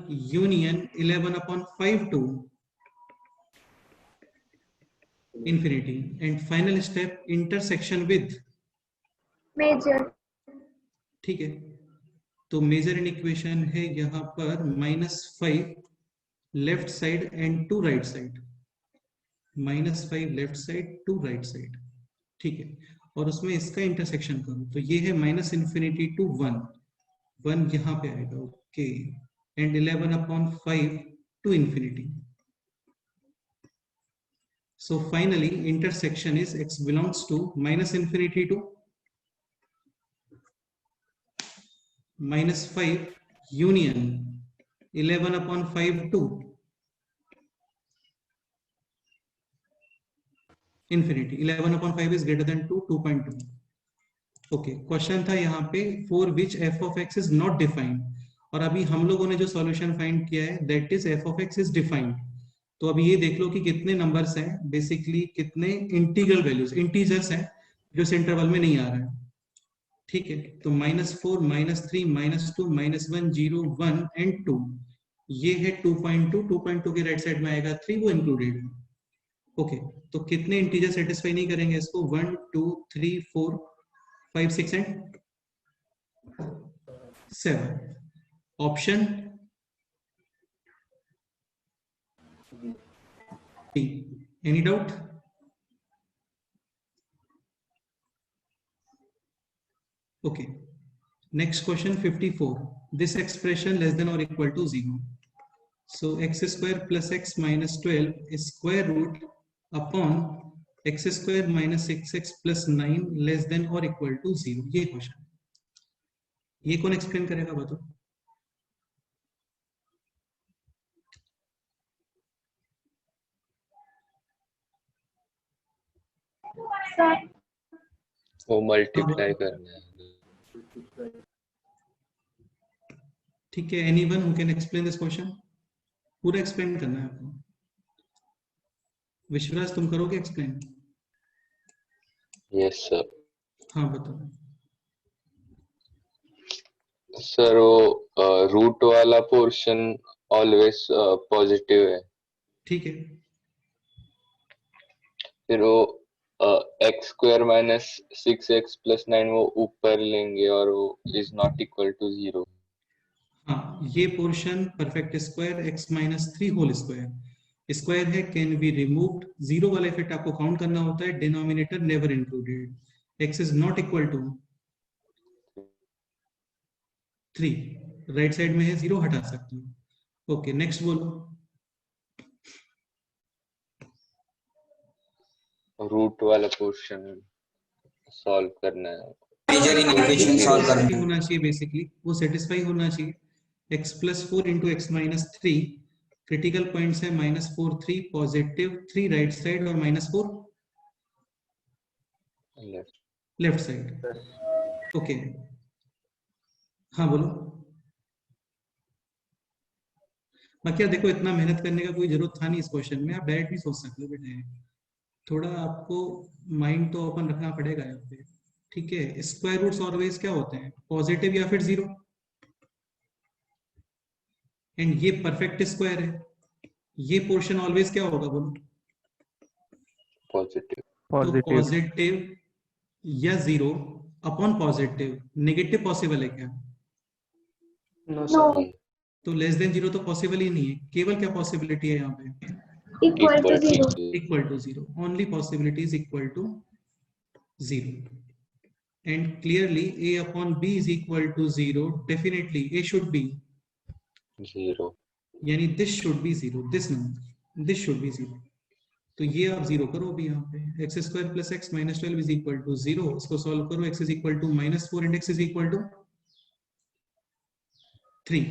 union 11/5 to infinity, and final step intersection with measure. ठीक है, तो मेजर इन इक्वेशन है यहाँ पर -5 left side and 2 right side, -5 left side 2 right side, ठीक है, और उसमें इसका इंटरसेक्शन करो तो ये है -∞ to 1, 1 यहाँ पे आएगा, okay, and 11/5 to infinity. So finally intersection is x belongs to -∞ to -5 union 11/5 to infinity. 11/5 is greater than 2, 2.2. Okay, question था यहाँ पे for which f of x is not defined, और अभी हम लोगों ने जो सॉल्यूशन फाइंड किया है that is f of x is defined. तो अभी ये देख लो कि कितने नंबर्स हैं, बेसिकली कितने इंटीग्रल वैल्यूज, इंटीजर्स हैं जो इस इंटरवल में नहीं आ रहा है, ठीक है, तो -4 -3 -2 -1 0 1 एंड 2, ये है 2.2, 2.2 के राइट साइड में आएगा 3, वो इंक्लूडेड है, ओके, तो कितने इंटीजर सेटिस्फाई नहीं करेंगे इसको, 1 2 3 4 5 6 and 7, option B. Any doubt? Okay. Next question 54. This expression less than or equal to 0. So x square plus x minus 12 is square root upon x square minus 6x plus 9 less than or equal to 0. ये question, ये कौन explain करेगा बताओ? वो multiply करना है, ठीक है, anyone who can explain this question? पूरा एक्सप्लेन करना है आपको। विश्वराज तुम करोगे एक्सप्लेन? Yes sir. हाँ बताओ सर वो रूट वाला पोर्शन ऑलवेज पॉजिटिव है, ठीक है, फिर वो x square minus 6x plus 9 वो ऊपर लेंगे और वो इज नॉट इक्वल टू 0। हाँ, ये portion perfect square x minus 3 whole square square है, कैन बी रिमूव्ड, जीरो वाला इफेक्ट आपको काउंट करना होता है, denominator never included, x is not equal to 3, right side में है 0, हटा सकते हो, ओके, नेक्स्ट बोलो। रूट वाला पोर्शन सॉल्व करना है, मेजर इन इक्वेशन सॉल्व करना है, होना चाहिए, बेसिकली वो सेटिस्फाई होना चाहिए, x plus 4 into x minus 3, critical points है -4 3 पॉजिटिव 3 राइट साइड और -4 लेफ्ट साइड, ओके, हाँ बोलो। बाकी यार देखो, इतना मेहनत करने का कोई जरूरत था नहीं इस क्वेश्चन में, आप डायरेक्ट भी सोच सकते हो बेटे, थोड़ा आपको माइंड तो ओपन रखना पड़ेगा यहाँ पे, ठीक है। स्क्वायर रूट्स ऑलवेज क्या होते हैं, पॉजिटिव या फिर 0, एंड ये परफेक्ट स्क्वायर है, ये पोर्शन ऑलवेज क्या होगा बोलो, पॉजिटिव। तो पॉजिटिव या 0 अपॉन पॉजिटिव, नेगेटिव पॉसिबल है क्या? नो, तो लेस देन 0 तो पॉसिबल ही नहीं है, केवल क्या पॉसिबिलिटी है यहाँ पे, equal to 0, equal to 0, only possibility is equal to 0, and clearly a upon b is equal to 0, definitely a should be 0, यानी this should be 0, this number this should be 0, तो ये आप 0 करो भी यहाँ पे, x square plus x minus 12 is equal to 0, इसको solve करो, x is equal to -4 and x is equal to 3,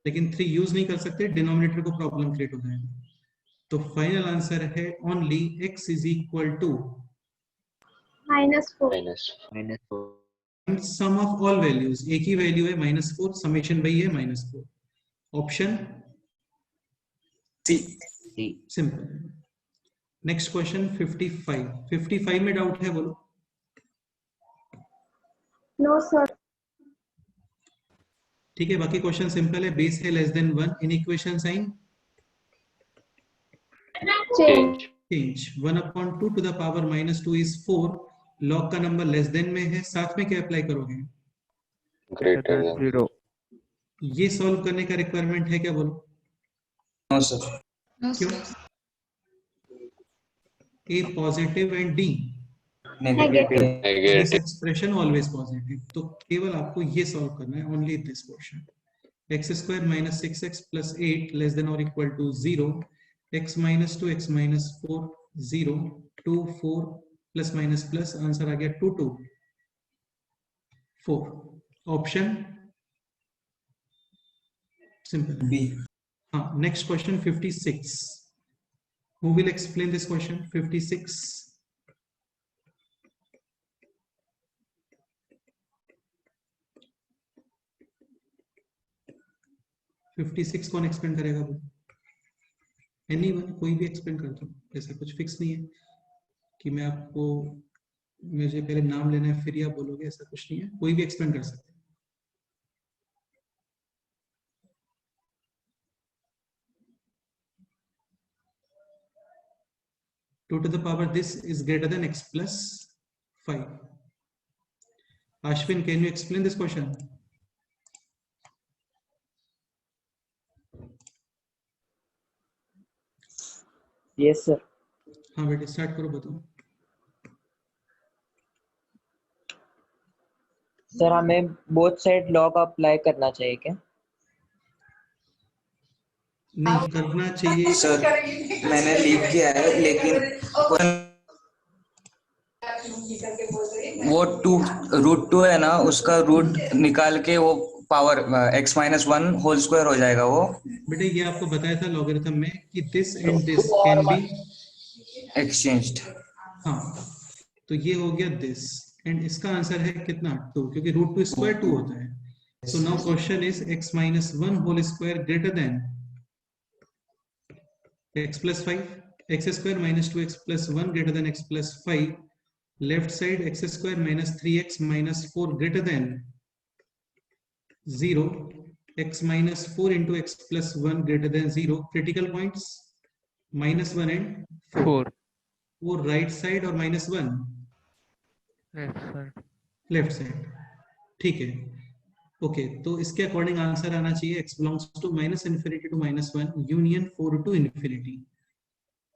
लेकिन 3 यूज नहीं कर सकते, डिनोमिनेटर को प्रॉब्लम क्रिएट हो जाएगा, तो फाइनल आंसर है only x is equal to -4, sum of all values, एक ही वैल्यू है -4, समेशन वही है -4, option C. Simple. Next question 55, 55 में डाउट है बोलो? नो सर, ठीक है, बाकी क्वेश्चन सिंपल है, बेस है less than 1, inequation sign Change. Change. Change, 1/2 to the power -2 is 4, log का नंबर लेस देन में है, साथ में क्या अप्लाई करोगे? Greater than 0. ये सॉल्व करने का रिक्वायरमेंट है क्या, बोलो? No, sir. क्यों? A positive and D Negative. This negative. Expression always positive, तो केवल आपको ये सॉल्व करना है, only this portion. x² - 6x + 8 less than और equal to 0, x - 2 x - 4 0 2 4 plus minus plus, answer आ गया 2 2 4, ऑप्शन सिंपल। B. हाँ, next question 56, who will explain this question? 56 56 कौन एक्सप्लेन करेगा? एनीवन, कोई भी एक्सप्लेन कर दो, ऐसा कुछ फिक्स नहीं है कि मैं आपको, मुझे पहले नाम लेना है फिर ही आप बोलोगे, ऐसा कुछ नहीं है, कोई भी एक्सप्लेन कर सकते हैं। Two to the power this is greater than x + 5। Ashwin, can you explain this question? Yes sir. हाँ बेटे, स्टार्ट करो, बताओ। सर हमें बोथ साइड लॉग अप्लाई करना चाहिए क्या? नहीं करना चाहिए सर मैंने लीव किया है, लेकिन वो √2 है ना, उसका रूट निकाल के वो पावर x - 1 होल स्क्वायर हो जाएगा वो। बेटे, ये आपको बताया था लॉगरिथम में कि this and this can B exchanged. हाँ, तो ये हो गया दिस, एंड इसका आंसर है कितना? 2, क्योंकि √2² 2 होता है। So now question is x - 1 whole square greater than x + 5, x² - 2x + 1 greater than x + 5, left side x² - 3x - 4 greater than 0, x - 4 into x + 1 greater than 0, critical points -1 and 4, 4. वो right side और -1 Left side. Left side, ठीक है। Okay, तो इसके according answer आना चाहिए x belongs to -∞ to -1 union 4 to infinity।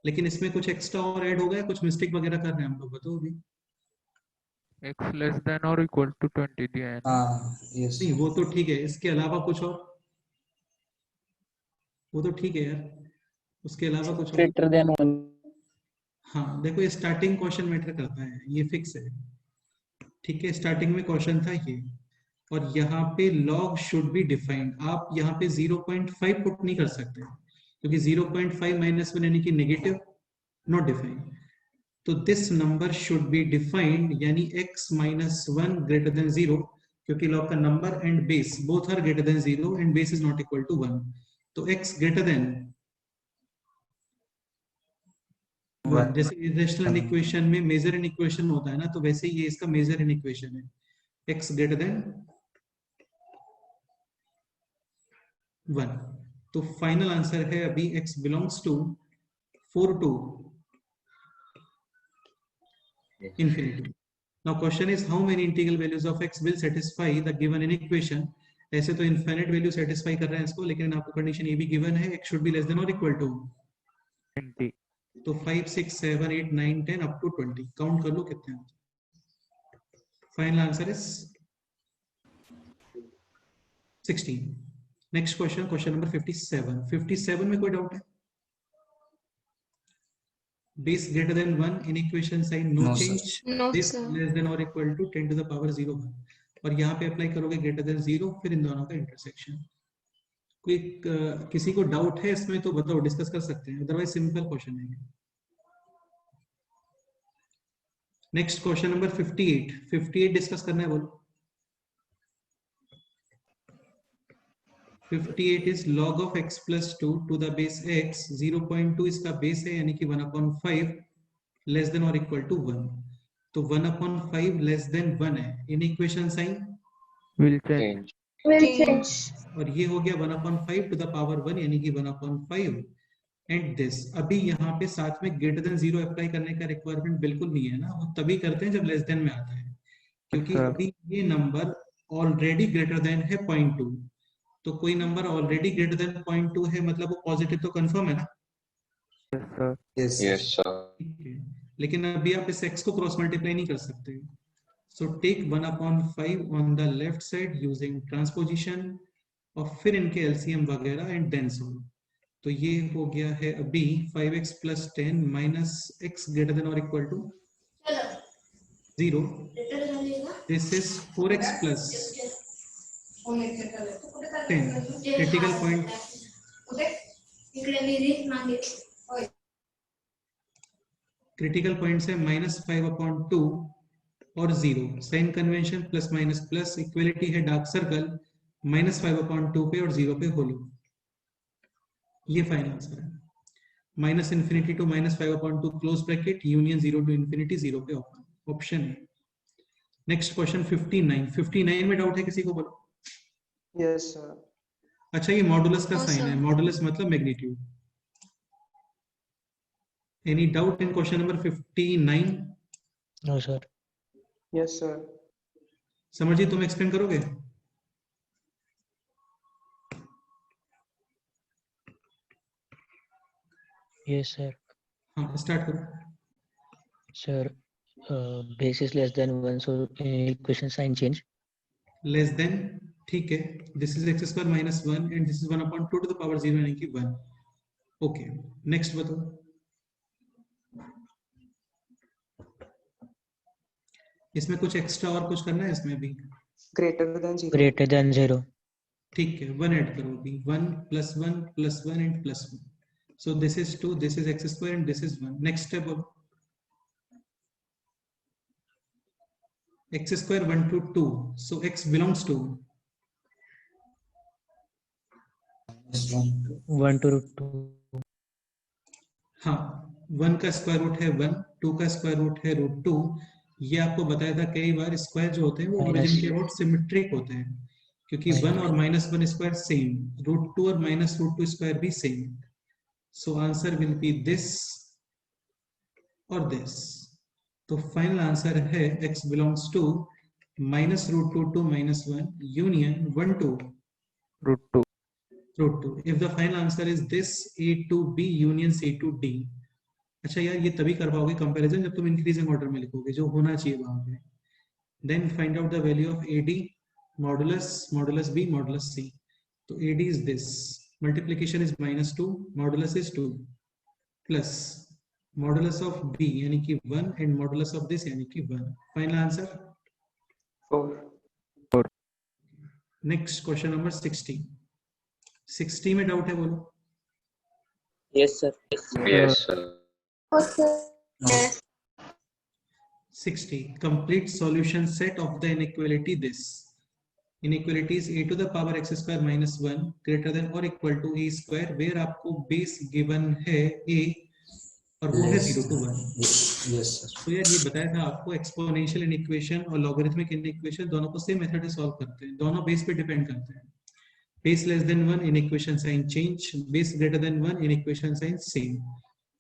लेकिन इसमें कुछ एक्स्ट्रा और ऐड हो गया, कुछ मिस्टेक वगैरह कर रहे हैं हम लोग, बताओ अभी। X less than or equal to 20 दिया है ना? हाँ यस। नहीं, वो तो ठीक है, इसके अलावा कुछ और, वो तो ठीक है यार, उसके अलावा कुछ और। Greater than 1। हाँ देखो, ये स्टार्टिंग क्वेश्चन मैटर करता है, ये फिक्स है, ठीक है। स्टार्टिंग में क्वेश्चन था ये, और यहाँ पे लॉग शुड बी डिफाइंड। आप यहाँ पे 0.5 पुट नहीं कर सकते, क्योंकि 0.5 - 1 यानी कि नेगेटिव, नॉट डिफाइंड। तो this number should be defined, यानी x - 1 ग्रेटर देन 0, क्योंकि लॉग का number and base both are greater than 0 and base is not equal to 1, तो x ग्रेटर देन 1। जैसे इरेशनल इक्वेशन में मेजर इन इक्वेशन होता है ना, तो वैसे ही ये इसका मेजर इन इक्वेशन है, x ग्रेटर देन 1। तो फाइनल आंसर है अभी x belongs to 4 to infinity। Now question is how many integral values of x will satisfy the given in equation। ऐसे तो इनफिनिट वैल्यू सेटिस्फाई कर रहे हैं इसको, लेकिन आपको कंडीशन ये भी गिवन है, x should be less than or equal to 20. तो 5 6 7 8 9 10 अप टू 20, काउंट कर लो कितने हैं। Final answer is 16। Next question, question number 57। 57 में कोई डाउट है? Base greater than 1 in equation sign, no No, sir. change। No, This sir. less than or equal to 10 to the power 0 1, और यहाँ पे apply करोगे ग्रेटर देन 0, फिर इन दोनों का इंटरसेक्शन। कोई किसी को डाउट है इसमें तो बताओ, डिस्कस कर सकते हैं, अदरवाइज सिंपल क्वेश्चन है। Next question number 58। 58 डिस्कस करना है, बोलो। 58 is log of x plus 2 to the base x, 0.2 इसका बेस है, यानी कि 1/5 लेस देन और इक्वल टू 1, तो 1/5 लेस देन 1 है, inequation sign Will change. Change. will change. और ये हो गया 1/5 टू द पावर 1 यानी कि 1/5 एंड दिस। अभी यहाँ पे साथ में ग्रेटर देन 0 अप्लाई करने का रिक्वायरमेंट बिल्कुल नहीं है ना, वो तभी करते हैं जब लेस देन में आता है, क्योंकि अच्छा। अभी ये नंबर ऑलरेडी ग्रेटर देन है 0.2, तो कोई नंबर ऑलरेडी ग्रेटर देन 0.2 है मतलब वो पॉजिटिव तो कंफर्म है ना। Yes, sir. Yes, sir. ठीक है, लेकिन अभी आप इस x को क्रॉस मल्टीप्लाई नहीं कर सकते, so take 1/5 on the left side using transposition और फिर इनके एलसीएम वगैरह एंड देन सॉल्व। तो ये हो गया है अभी 5x + 10 minus x greater than और equal to 0, this is 4x + 10। Critical point है -5/2 और 0। Sign convention plus minus plus, equality है डार्क सर्कल -5/2 पे और 0 पे होलो। ये फाइनल आंसर है। -∞ to -5/2 close bracket union 0 to ∞ 0 पे ओपन, ऑप्शन है। नेक्स्ट क्वेश्चन 59 में डाउट है किसी को, बोलो। Yes sir. अच्छा, ये मॉडुलस का साइन है, मॉडुलस मतलब magnitude. Any doubt in question number 59? No sir. Yes sir. Samar ji, तुम एक्सप्लेन करोगे? Yes sir. हाँ, स्टार्ट करो। Sir, base is less than 1, so equation sign change. Less than, ठीक है, this is x² - 1 and this is 1/2 to the power 0 यानी कि 1। Okay, next बताओ। इसमें कुछ एक्स्ट्रा और कुछ करना है इसमें भी? Greater than 0। Greater than 0। ठीक है, 1 ऐड करो अभी, 1 + 1 + 1 and +1, so this is 2, this is x² and this is 1। next step of x² 1 to 2, so x belongs to 1 to √2। हाँ, 1 का स्क्वायर रूट है 1, 2 का स्क्वायर रूट है √2। ये आपको बताया था कई बार, स्क्वायर जो होते हैं वो ओरिजिन के अबाउट सिमेट्रिक होते हैं, क्योंकि 1 और -1 स्क्वायर सेम, √2 और -√2 स्क्वायर भी same. So answer will be this और दिस। तो फाइनल आंसर है x belongs to -√2 to -1 union 1 to √2। √2। If the final answer is this, A to B union C to D। अच्छा यार, ये तभी कर पाओगे कंपैरिजन जब तुम इंक्रीजिंग ऑर्डर में लिखोगे, जो होना चाहिए वहां पे। Then find out the value of AD, modulus B, modulus C। तो AD इज दिस, multiplication is -2, modulus is 2, plus modulus of B यानी कि 1 एंड मॉडुलस ऑफ दिस यानी कि 1। Final answer 4। Next question number 60 में डाउट है, बोलो। Yes sir. Yes, sir. 60 complete solution set of the inequality this inequality is a to the power x² - 1 greater than or equal to a square, where आपको base given है a और वो है 0 to 1। Yes sir. तो यार, ये बताया था आपको, एक्सपोनेंशियल इनइक्वेशन और लॉगरिथमिक इनइक्वेशन दोनों को सेम मेथड से सॉल्व करते हैं, दोनों बेस पे डिपेंड करते हैं। Base less than 1 inequation sign change, base greater than 1 inequation sign same.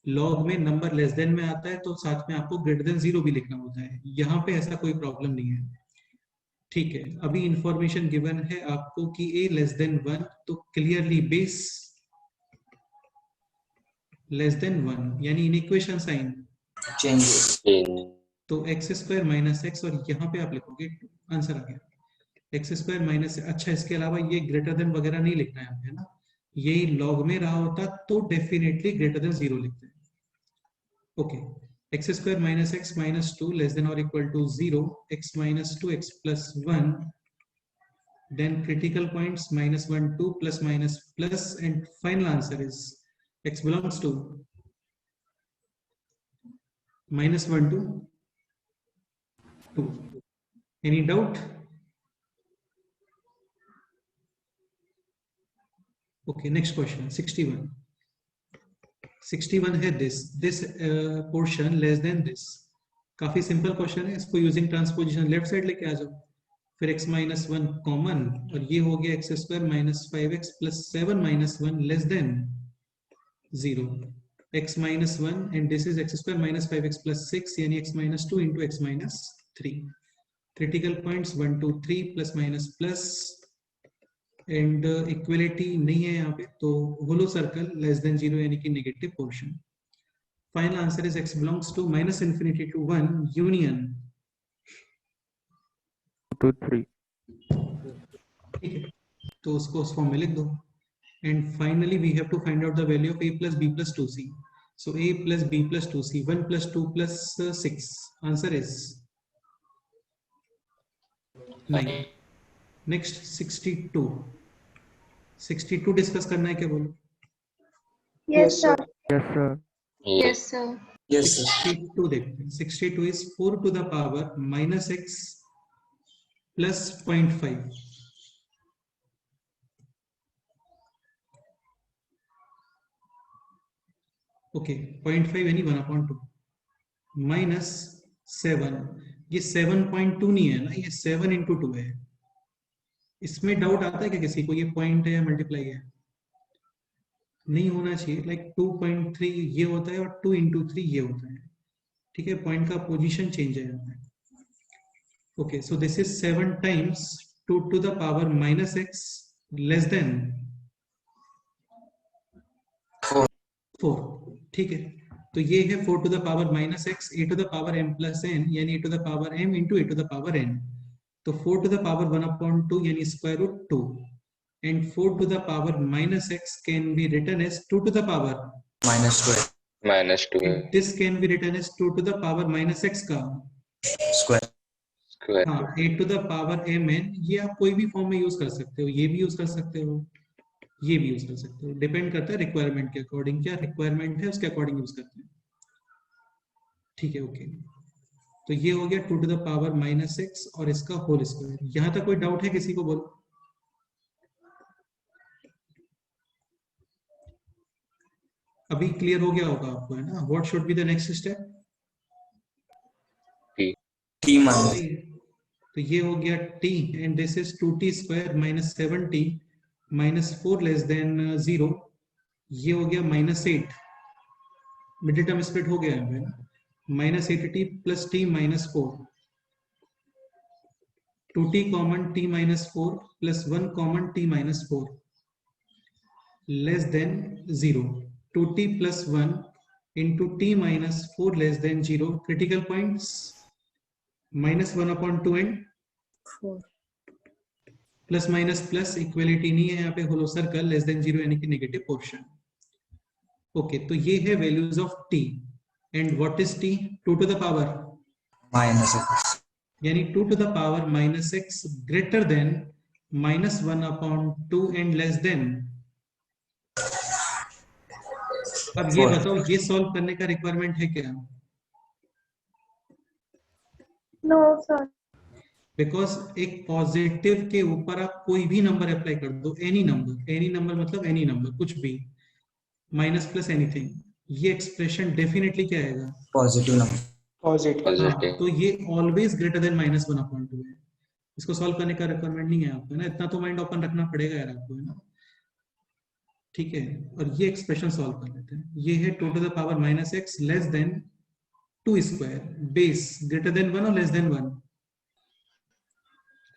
Log में नंबर लेस देन में आता है तो साथ में आपको ग्रेटर देन 0 भी लिखना होता है, यहाँ पे ऐसा कोई प्रॉब्लम नहीं है। ठीक है, अभी इंफॉर्मेशन गिवन है आपको कि a लेस देन 1, तो क्लियरली बेस लेस देन 1 यानी इनइक्वेशन साइन चेंज। तो x² - x, और यहाँ पे आप लिखोगे आंसर आ गया x² - अच्छा, इसके अलावा ये ग्रेटर देन वगैरह नहीं लिखना है, है ना। यही लॉग में रहा होता तो डेफिनेटली ग्रेटर देन 0 लिखते हैं। Okay, x² - x -2 less than और equal to 0, x - 2x + 1, then critical points -1 2 +- and final answer is x belongs to -1 to 2। Any doubt? Okay, next question 61 है this portion less than this. काफी simple question है, इसको using transposition left side लेके आ जाओ, फिर x minus 1 common, और ये हो गया x square minus 5x plus 7 minus 1 less than 0, x minus 1 and this is x square minus 5x plus 6 यानी x minus 2 into x minus 3. Critical points 1 2 3 plus minus plus and equality नहीं है यहाँ पे, तो होलो सर्कल लेस देन 0 यानी कि negative portion. Final answer is x belongs to minus infinity to 1 union 2 3. ठीक है, तो उसको उस फॉर्म में लिख दो. And finally we have to find out the value of a plus b plus 2c. So a plus b plus 2c, 1 plus 2 plus 6. Answer is 9. Next 62. 62 discuss करना है क्या बोलो? Yes, sir. Yes, sir. Yes, sir. Yes, sir. 62 देखते हैं. 62 is 4 to the power minus x plus 0.5. Okay, 0.5 यानी 1/2 minus 7. ये 7.2 नहीं है ना, ये 7 into 2 है. इसमें डाउट आता है क्या किसी को, ये पॉइंट है या मल्टीप्लाई है? नहीं होना चाहिए. लाइक 2.3 ये होता है और 2 into 3 ये होता है. ठीक है, पॉइंट का पोजीशन चेंज है यहाँ पे. Okay, so this is 7 times 2 to the power minus x less than 4. ठीक है, तो ये है 4 to the power minus x a to the power m plus n यानी a to the power m into a to the power n. तो 4 to the power 1/2 यानी square root 2, and 4 to the power minus x can be written as 2 to the power minus 2 and this can be written as 2 to the power minus x का square. हाँ, a to the power mn. ये आप कोई भी form में use कर सकते हो, ये भी यूज कर सकते हो, ये भी यूज कर सकते हो, डिपेंड करता है रिक्वायरमेंट के अकॉर्डिंग. क्या रिक्वायरमेंट है उसके अकॉर्डिंग यूज करते हैं. ठीक है, ओके. तो ये हो गया 2 to the power minus x और इसका होल स्क्वायर. यहां तक कोई डाउट है किसी को? बोलो. अभी क्लियर हो गया होगा आपको, है ना? What should be the next step? t minus. तो ये हो गया t and this is 2t square minus 7t minus 4 less than 0. ये हो गया माइनस 8. मिडिल टर्म स्प्लिट हो गया है minus 8t plus t minus 4. 2t common t minus 4 plus 1 common t minus 4 less than 0. 2t plus 1 into t minus 4 less than 0. Critical points minus 1/2 and plus minus plus equality नहीं है यहाँ पे, hollow circle less than 0 यानी कि negative portion. Okay, तो ये है values of t and what is t? 2 to the power minus x यानी 2 to the power minus x greater then minus 1/2 and less than. अब ये बताओ, ये सॉल्व करने का रिक्वायरमेंट है क्या? No, sir. बिकॉज एक पॉजिटिव के ऊपर आप कोई भी नंबर अप्लाई कर दो, एनी नंबर मतलब एनी नंबर, कुछ भी, माइनस प्लस एनीथिंग, ये एक्सप्रेशन डेफिनेटली क्या आएगा? positive number. Positive. तो ये ऑलवेज ग्रेटर देन माइनस 1/2 है. इसको सॉल्व करने का रिक्वायरमेंट नहीं है आपको, है ना? इतना तो माइंड ओपन रखना पड़ेगा यार आपको, है ना? ठीक है, और ये एक्सप्रेशन सॉल्व कर लेते हैं. ये है 2 to the power minus x less than 2 square base greater than 1 और less than 1.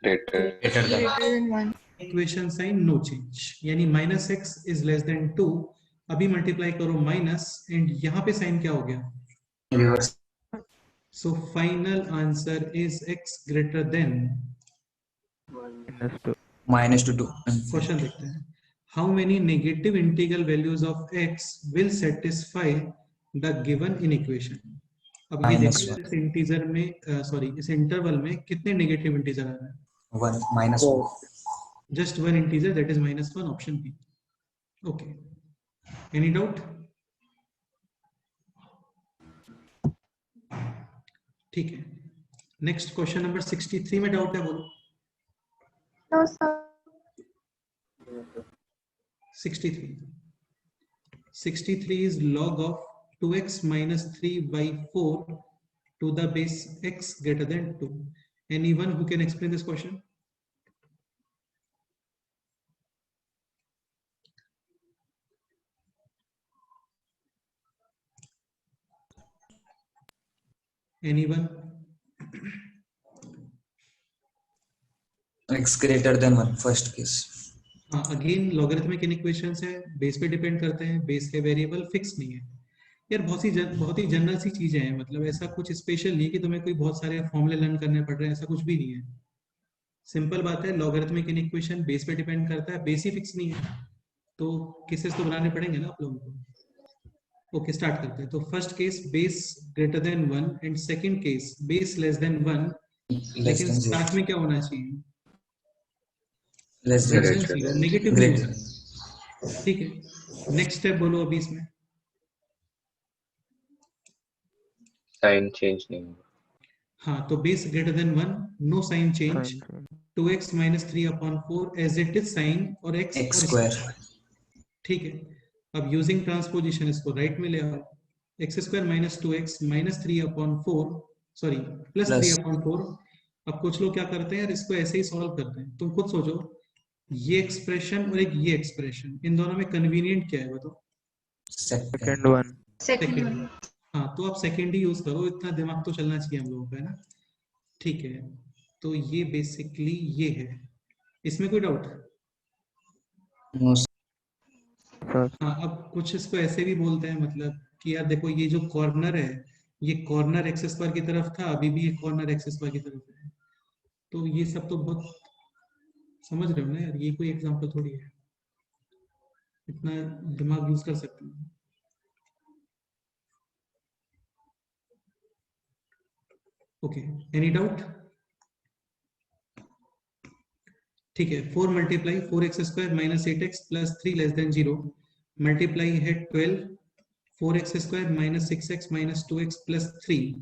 Greater. Greater than 1. Equation sign no change, यानी minus x is less than 2. अभी मल्टीप्लाई करो माइनस एंड यहाँ पे साइन क्या हो गया? Reverse. So final answer is x greater then. Minus 2. minus 2 question देखते हैं. How many negative integral values of x will satisfy the given in equation? अब ये Minus देखिए इस इंटीजर में सॉरी इस इंटरवल में कितने नेगेटिव इंटीजर आ रहे हैं? 1 minus 1. Just one integer, that is minus 1, option B. Okay. Any doubt? ठीक है. नेक्स्ट क्वेश्चन नंबर 63 में डाउट है? बोलो. No, sir. 63. 63 is log of 2x minus 3 by 4 to the base x greater than 2. Anyone who can explain this question? Anyone? x greater than 1 first case. हाँ, again logarithmic equations है, base पे depend करते हैं, base के variable fix नहीं है यार। बहुत ही जनरल सी चीजें हैं, मतलब ऐसा कुछ स्पेशल नहीं कि तुम्हें कोई बहुत सारे फॉर्मूले लर्न करने पड़ रहे हैं, ऐसा कुछ भी नहीं है। सिंपल बात है, लॉगरिथमिक इक्वेशन बेस पे डिपेंड करता है, बेस ही फिक्स नहीं है, तो केसेस तो बनाने पड़ेंगे ना आप लोगों को। ओके, स्टार्ट करते हैं। तो first case base greater than 1 and second case base less than 1, लेकिन स्टार्ट में क्या होना चाहिए? Less greater than than 0, negative नहीं ग्रेटर। होगा। ठीक है, नेक्स्ट स्टेप बोलो अभी इसमें। साइन चेंज नहीं होगा। हाँ, तो base greater than 1, no sign change, 2x minus 3/4 as it is sign और x x और स्क्वायर। ठीक है, अब यूजिंग ट्रांसपोजिशन इसको राइट में ले आओ। x square minus 2x minus 3/4 sorry plus Plus. 3/4। अब कुछ लोग क्या करते हैं यार, इसको ऐसे ही सॉल्व करते हैं। तुम खुद सोचो, ये एक्सप्रेशन और एक ये एक्सप्रेशन, इन दोनों में कन्वीनियंट क्या है बताओ? Second one. Second. हाँ, तो आप सेकेंड ही यूज करो, इतना दिमाग तो चलना चाहिए हम लोगों का, है ना? ठीक है, तो ये बेसिकली ये है, इसमें कोई डाउट? नो हाँ, अब कुछ इसको ऐसे भी बोलते हैं, मतलब कि यार देखो ये जो कॉर्नर है, ये कॉर्नर एक्स स्क्वायर की तरफ था, अभी भी ये कॉर्नर एक्स स्क्वायर की तरफ है। तो ये सब तो बहुत समझ रहे हो ना यार, ये कोई एग्जांपल थोड़ी है, इतना दिमाग यूज कर सकते हैं। Okay, any doubt? ठीक है, 4 multiply 4x square minus 8x plus 3 less than 0, multiply है 12 4x square minus 6x minus 2x plus 3,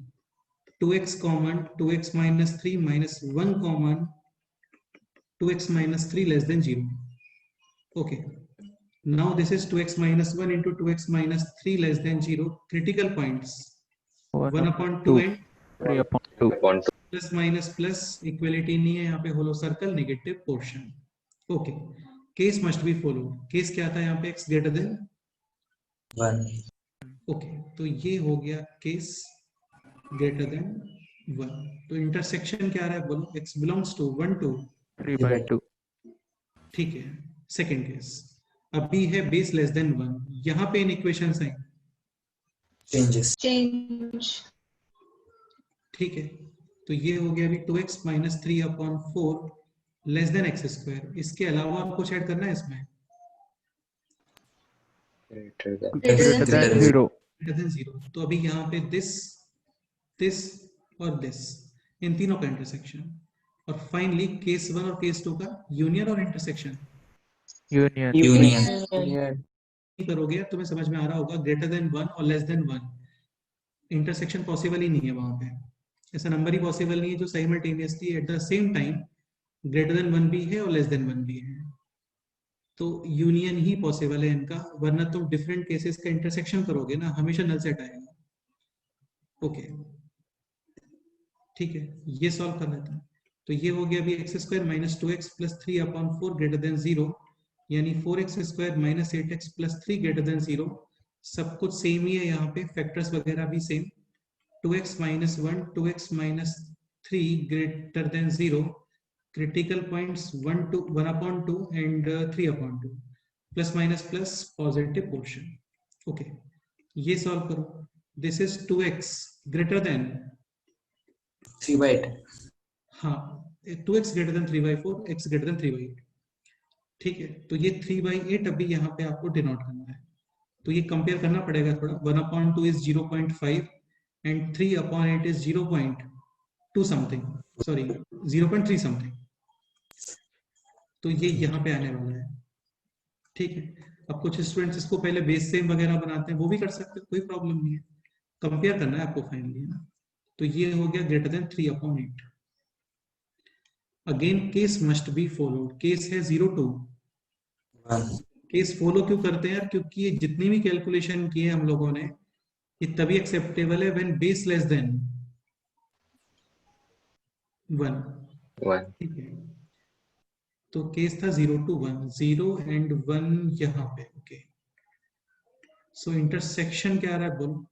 2x common, 2x minus 3 minus 1 common, 2x minus 3 less than 0. Okay. Now this is 2x minus 1 into 2x minus 3 less than 0. Critical points. 1/2 and 3/2 plus minus plus equality नहीं है यहाँ पे, hollow circle negative portion. Okay, case must be follow. Case क्या था यहाँ पे? x greater than 1। Okay, तो ये हो गया केस ग्रेटर देन 1। तो इंटरसेक्शन क्या आ रहा है बोलो? x belongs to 1 to 3/2। ठीक है, सेकेंड केस अभी है बेस लेस देन 1, यहाँ पे इन इक्वेशंस हैं चेंजेस। Change. ठीक है, तो ये हो गया अभी 2x minus 3/4 less than x square. इसके अलावा आप कुछ ऐड करना है इसमें? Greater than. Greater than 0। Greater than 0। तो अभी यहाँ पे दिस और दिस, इन तीनों का इंटरसेक्शन, और फाइनली केस 1 और केस 2 का यूनियन और इंटरसेक्शन। यूनियन। यूनियन। करोगे तुम्हें समझ में आ रहा होगा, ग्रेटर देन 1 और लेस देन 1 इंटरसेक्शन पॉसिबल ही नहीं है वहां पे, ऐसा नंबर ही पॉसिबल नहीं है जो simultaneously at the same time greater than 1 भी है और लेस देन 1 भी है। तो यूनियन ही पॉसिबल है इनका, वरना तुम डिफरेंट केसेस का इंटरसेक्शन करोगे ना, हमेशा नल सेट आएगा। ओके, ठीक है, ये सॉल्व कर लेते हैं। तो ये हो गया अभी x square minus 2x plus 3/4 greater than 0, यानी 4x square minus 8x plus 3 greater than 0। सब कुछ सेम ही है यहाँ पे, फैक्टर्स वगैरह भी same. 2x minus 1, 2x minus 3 greater than 0, critical points 1/2 and 3/2, plus minus plus positive portion. Okay, ये solve करो। This is 2x greater than 3/8। हाँ, 2x greater than 3/4, x greater then 3/8। ठीक है, तो ये 3/8 अभी यहाँ पे आपको डिनोट करना है, तो ये कंपेयर करना पड़ेगा थोड़ा। 1/2 is 0.5 and 3/8 is 0.2 something, sorry 0.3 something. तो ये यहाँ पे आने वाला है। ठीक है, अब कुछ स्टूडेंट्स इसको पहले बेस सेम वगैरह बनाते हैं, वो भी कर सकते हैं, कोई प्रॉब्लम नहीं है, कंपेयर करना है आपको फाइनली, है ना। तो ये हो गया greater than 3/8। Again case must be followed. Case है 0 to 1। केस फॉलो क्यों करते हैं यार? क्योंकि ये जितनी भी कैलकुलेशन किए हम लोगों ने, ये तभी एक्सेप्टेबल है व्हेन बेस लेस देन 1। 1. ठीक है, तो केस था 0 to 1, 0 एंड 1 यहाँ पे। ओके, सो इंटरसेक्शन क्या आ रहा है बोलो?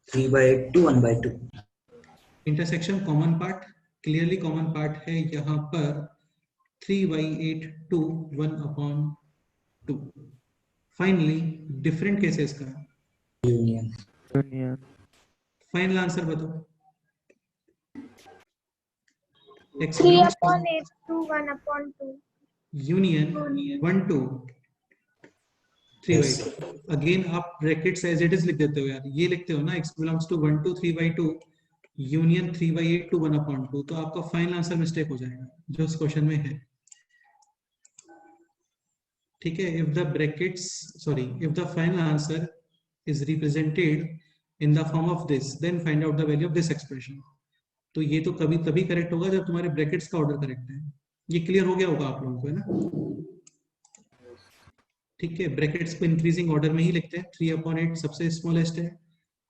3/8 to 1/2. Intersection common part, clearly common part है यहाँ पर 3/8 to 1/2. फाइनली डिफरेंट केसेस का Union. Union. फाइनल आंसर बताओ। 3/8 to 1/2. Union 1 to 3/2. अगेन आप ब्रैकेट्स एज इट इज लिख देते हो यार, ये लिखते हो ना x belongs to 1 to 3/2 union 3/8 to 1/2, तो आपका फाइनल आंसर मिस्टेक हो जाएगा जो इस क्वेश्चन में है। ठीक है, if the brackets if the final answer is represented in the form of this, then find out the value of this expression. तो ये तो कभी तभी करेक्ट होगा जब तुम्हारे ब्रैकेट्स का ऑर्डर करेक्ट है। ये क्लियर हो गया होगा आप लोगों को, है ना? ठीक है, ब्रैकेट्स को इंक्रीजिंग ऑर्डर में ही लिखते हैं। 3/8 सबसे स्मॉलेस्ट है,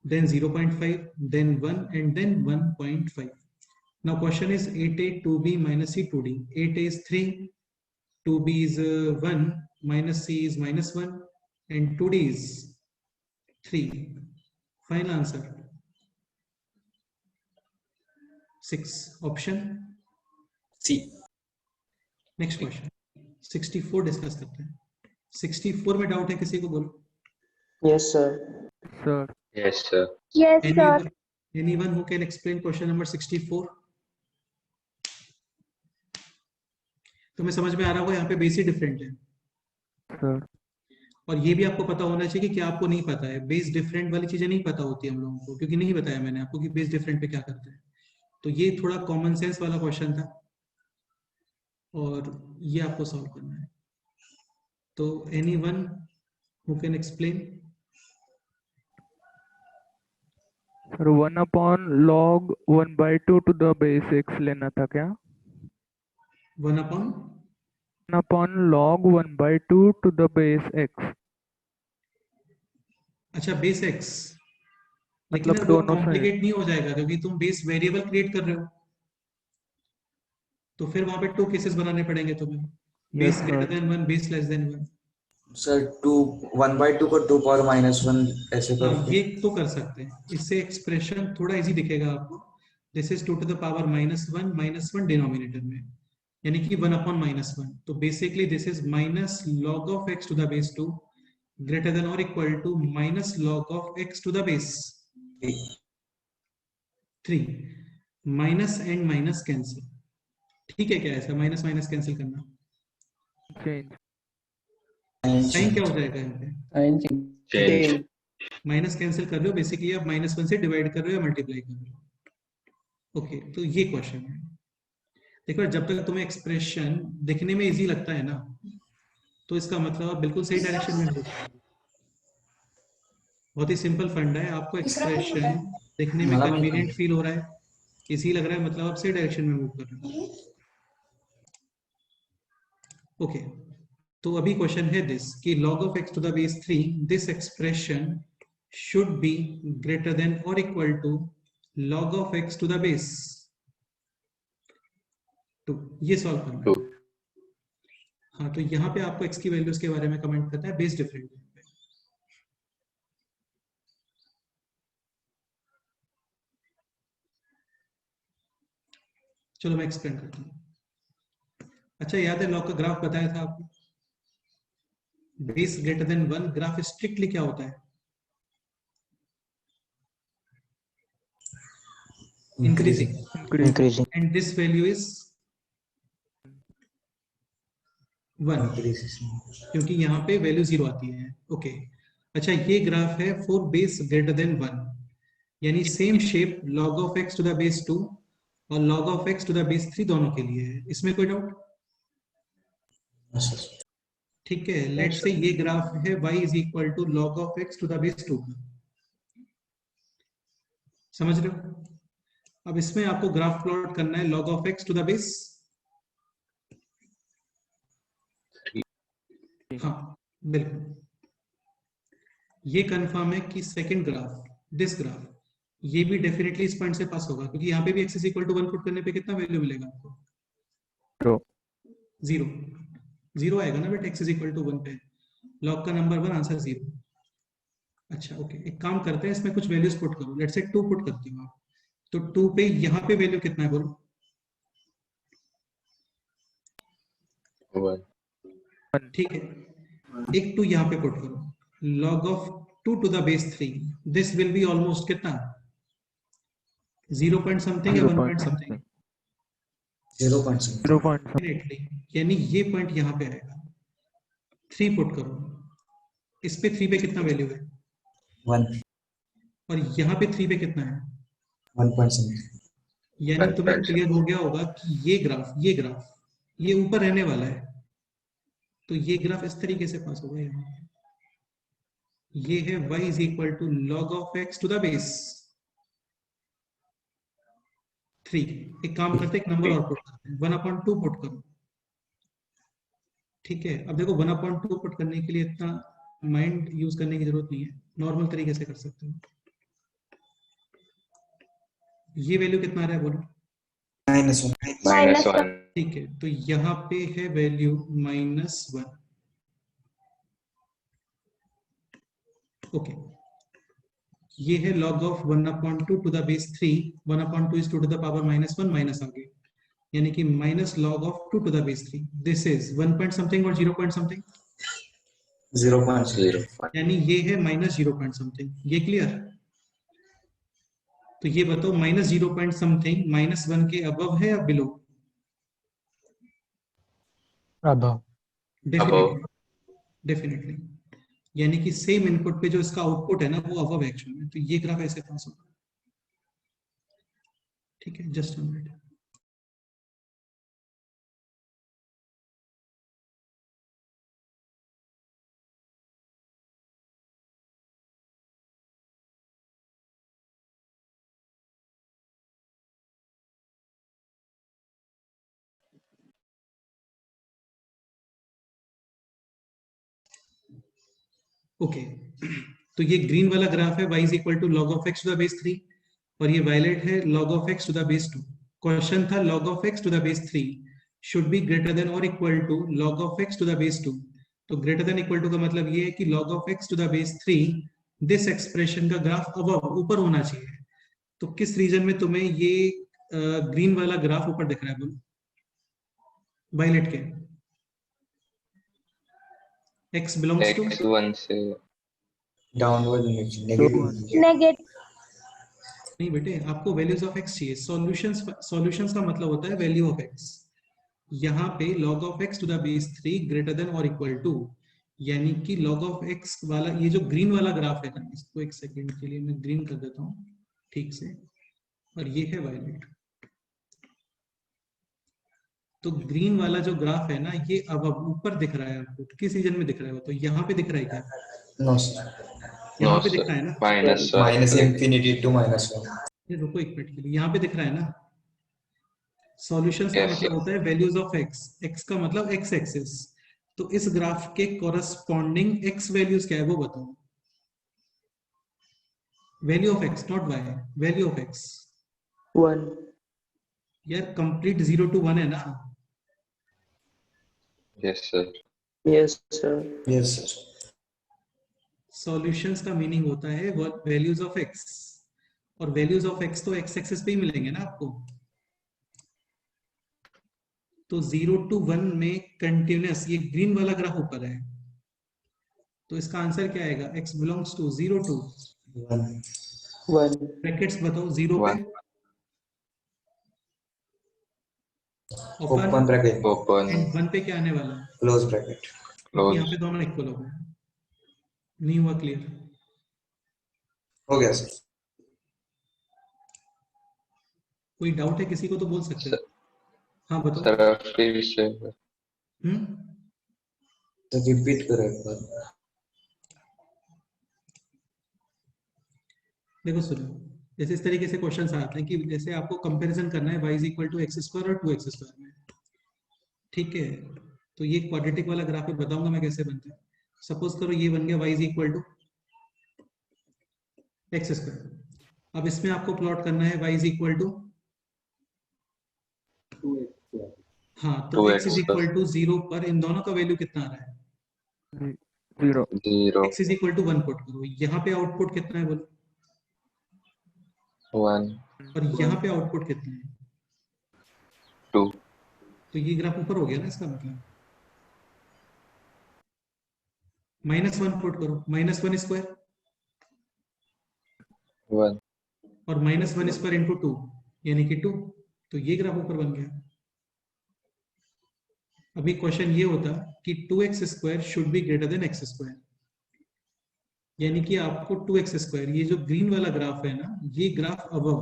then 0.5, then 1 and then 1.5. Now question is 8a 2b minus c 2d. 8a is 3, 2b is 1, minus c is -1 and 2d is 3. Final answer 6, option C. Next question 64 discuss करते हैं। 64 में doubt है किसी को? बोलो। Yes, sir. Sir. Yes, sir. Yes, sir. Anyone who can explain question number 64? तुम्हें समझ में आ रहा होगा यहाँ पे बेस ही डिफरेंट है, Sir. और ये भी आपको पता होना चाहिए कि क्या आपको नहीं पता है। बेस डिफरेंट वाली चीजें नहीं पता होती हम लोगों को, क्योंकि नहीं बताया मैंने आपको कि बेस डिफरेंट पे क्या करते हैं। तो ये थोड़ा कॉमन सेंस वाला क्वेश्चन था और ये आपको सॉल्व करना है। तो anyone who can explain? Sir 1/log 1/2 to the base x लेना था क्या? 1/log 1/log 1/2 to the base x. अच्छा, बेस एक्स, लेकिन मतलब अब वो दोनों कॉम्प्लिकेट नहीं हो जाएगा क्योंकि तुम बेस वेरिएबल क्रिएट कर रहे हो, तो फिर वहां पे 2 केसेस बनाने पड़ेंगे तुम्हें। Base greater than 1, base less than 1। Sir 1/2 को 2 power -1 ऐसे हाँ, करके ये तो कर सकते हैं। इससे एक्सप्रेशन थोड़ा इजी दिखेगा आपको। This is 2 to the power -1 denominator में, यानी कि 1/-1। तो basically this is -log of x to the base 2 greater than or equal to -log of x to the base 3। Minus and minus cancel, ठीक है क्या? ऐसा माइनस माइनस कैंसिल करना, Change. Sign क्या हो जाएगा यहाँ पे? Change. माइनस कैंसिल कर रहे हो, बेसिकली आप -1 से डिवाइड कर रहे हो या मल्टीप्लाई कर रहे हो। ओके, तो ये क्वेश्चन है। देखो, जब तक तुम्हें एक्सप्रेशन दिखने में इजी लगता है ना, तो इसका मतलब आप बिल्कुल सही डायरेक्शन में हो। बहुत ही सिंपल फंडा है। आपको एक्सप्रेशन दिखने में कन्वीनियंट फील हो रहा है, इजी लग रहा है, मतलब आप सही डायरेक्शन में मूव कर रहे हो। ओके, तो अभी क्वेश्चन है दिस कि log of x to the base 3, this expression should be greater than और equal to log of x to the base 2। ये सॉल्व करना है। हाँ, तो यहाँ पे आपको x की वैल्यूज के बारे में कमेंट करता है, बेस डिफरेंट है। चलो मैं एक्सप्लेन करता हूँ। अच्छा, याद है लॉग का ग्राफ बताया था आपको? Base greater than 1 graph strictly क्या होता है? Increasing. Increasing. And this value is 1, क्योंकि यहाँ पे वैल्यू 0 आती है। ओके, अच्छा, ये ग्राफ है फॉर बेस ग्रेटर देन 1, यानी same shape log of x to the base 2 और log of x to the base 3 दोनों के लिए है। इसमें कोई डाउट? ठीक है, लेट्स से ये ग्राफ है y is equal to log of x to the base 2। समझ रहे हो? अब इसमें आपको ग्राफ प्लॉट करना है log of x to the base। हाँ, बिल्कुल। ये कंफर्म है कि सेकंड ग्राफ, दिस ग्राफ, ये भी डेफिनेटली इस पॉइंट से पास होगा, क्योंकि यहाँ पे भी x is equal to 1 put करने पे कितना वैल्यू मिलेगा आपको? 0 आएगा ना बेटा, x is equal to 1 पे। log का नंबर 1, आंसर 0। अच्छा ओके, एक काम करते हैं, इसमें कुछ वैल्यूज पुट करो, लेट्स से 2 पुट करती हूँ आप, तो 2 पे यहाँ पे वैल्यू कितना है बोलो? 1 ठीक है, एक 2 यहाँ पे पुट करो, log of 2 to the base 3, this will be almost कितना, 0 point something या 1 point something? 0 point 0 point Definitely, यानी ये पॉइंट यहाँ पे आएगा। 3 पुट करो, इस पे 3 पे कितना वैल्यू है, 1 और यहाँ पे 3 पे कितना है, 1 point something। यानी तुम्हें क्लियर हो गया होगा कि ये ग्राफ ये ऊपर रहने वाला है, तो ये ग्राफ इस तरीके से पास होगा यहाँ पे। ये है y is equal to log of x to the base 3। एक काम करते हैं, एक नंबर और पुट करते हैं, 1/2 पुट करो। ठीक है, अब देखो 1/2 पुट करने के लिए इतना माइंड यूज करने की जरूरत नहीं है, नॉर्मल तरीके से कर सकते हो। ये वैल्यू कितना आ रहा है बोलो? -1 ठीक है, तो यहाँ पे है वैल्यू -1। ओके, ये है log of 1/2 to the base 3, 1/2 is 2 to the power -1 minus आगे, यानी कि minus log of 2 to the base 3, this is 1 point something और 0 point something, 0.0। यानी ये है -0 point something। ये क्लियर? तो ये बताओ -0 point something -1 के अबव है या बिलो? above, डेफिनेटली, यानी कि सेम इनपुट पे जो इसका आउटपुट है ना वो अबव एक्चुअल में, तो ये ग्राफ ऐसे पास होगा। ठीक है, जस्ट 1 मिनट। ओके, तो ये ग्रीन वाला ग्राफ है y is equal to log of x to the base 3, और ये वायलेट है log of x to the base 2। Question था log of x to the base 3 should be greater than or equal to log of x to the base 2। तो greater than equal to का मतलब ये है कि log of x to the base 3 this expression का graph above ऊपर होना चाहिए। तो किस रीजन में तुम्हें ये ग्रीन वाला ग्राफ ऊपर दिख रहा है बोलो? वायलेट के x belongs to x1 से डाउनवर्ड नेगेटिव। नेगेटिव। नहीं बेटे, आपको वैल्यूज ऑफ x चाहिए। सॉल्यूशंस का मतलब होता है वैल्यू ऑफ x। यहाँ पे log of x to the base 3 greater than और इक्वल टू, यानी कि log of x वाला ये जो ग्रीन वाला ग्राफ है ना, इसको एक सेकेंड के लिए मैं ग्रीन कर देता हूँ ठीक से, और ये है वायलेट। तो ग्रीन वाला जो ग्राफ है ना ये अब ऊपर दिख रहा है आपको, किस रीजन में दिख रहा है? तो यहाँ पे दिख रहा है क्या? नो सर, यहाँ पे दिख रहा है ना, -infinity to -1। ये रुको एक मिनट के लिए, यहाँ पे दिख रहा है ना। सॉल्यूशंस का Yes, मतलब होता है वैल्यूज ऑफ x, x का मतलब x एक्सिस। तो इस ग्राफ के कोरस्पॉन्डिंग x वैल्यूज क्या है वो बताओ? Value of x, not y, value of x। 1 यार कंप्लीट 0 to 1 है ना। yes sir yes sir. Yes sir. Solutions का मीनिंग होता है वैल्यूज ऑफ x, और वैल्यूज ऑफ x तो x एक्सिस पे ही मिलेंगे ना आपको। तो 0 to 1 में कंटिन्यूअस ये ग्रीन वाला ग्राफ ऊपर है, तो इसका आंसर क्या आएगा? x belongs to 0 to 1 brackets बताओ 0 पे 1 ओपन ब्रैकेट open एंड 1 पे क्या आने वाला है? Close bracket. close यहाँ पे दोनों इक्वल हो गए। नहीं हुआ क्लियर? हो गया सर। कोई डाउट है किसी को तो बोल सकते हो। हाँ बताओ। सर फिर से तो रिपीट करो एक बार। देखो सुनो, जैसे इस तरीके से क्वेश्चंस आते हैं कि जैसे आपको कंपैरिजन करना है y equal to x square और 2x स्क्वायर में, ठीक है? तो ये क्वाड्रेटिक वाला ग्राफ बताऊंगा मैं कैसे बनता है। सपोज करो ये बन गया y equal to x square. अब इसमें आपको प्लॉट करना है y इक्वल टू, हाँ तो x 2x इक्वल टू 0 पर इन दोनों का वैल्यू कितना आ रहा है? 0. 0 x is equal to 1 put करो, यहाँ पे आउटपुट कितना है बोलो, 1 और यहाँ पे आउटपुट कितना है 2 तो ये ग्राफ ऊपर हो गया ना, इसका मतलब -1 पुट करो, -1 स्क्वायर 1 और -1 स्क्वायर इंटू 2 यानी कि 2, तो ये ग्राफ ऊपर बन गया। अभी क्वेश्चन ये होता कि 2x square should be greater than x square, यानी कि आपको 2x स्क्वायर, ये जो ग्रीन वाला ग्राफ है ना, ये ग्राफ अबव,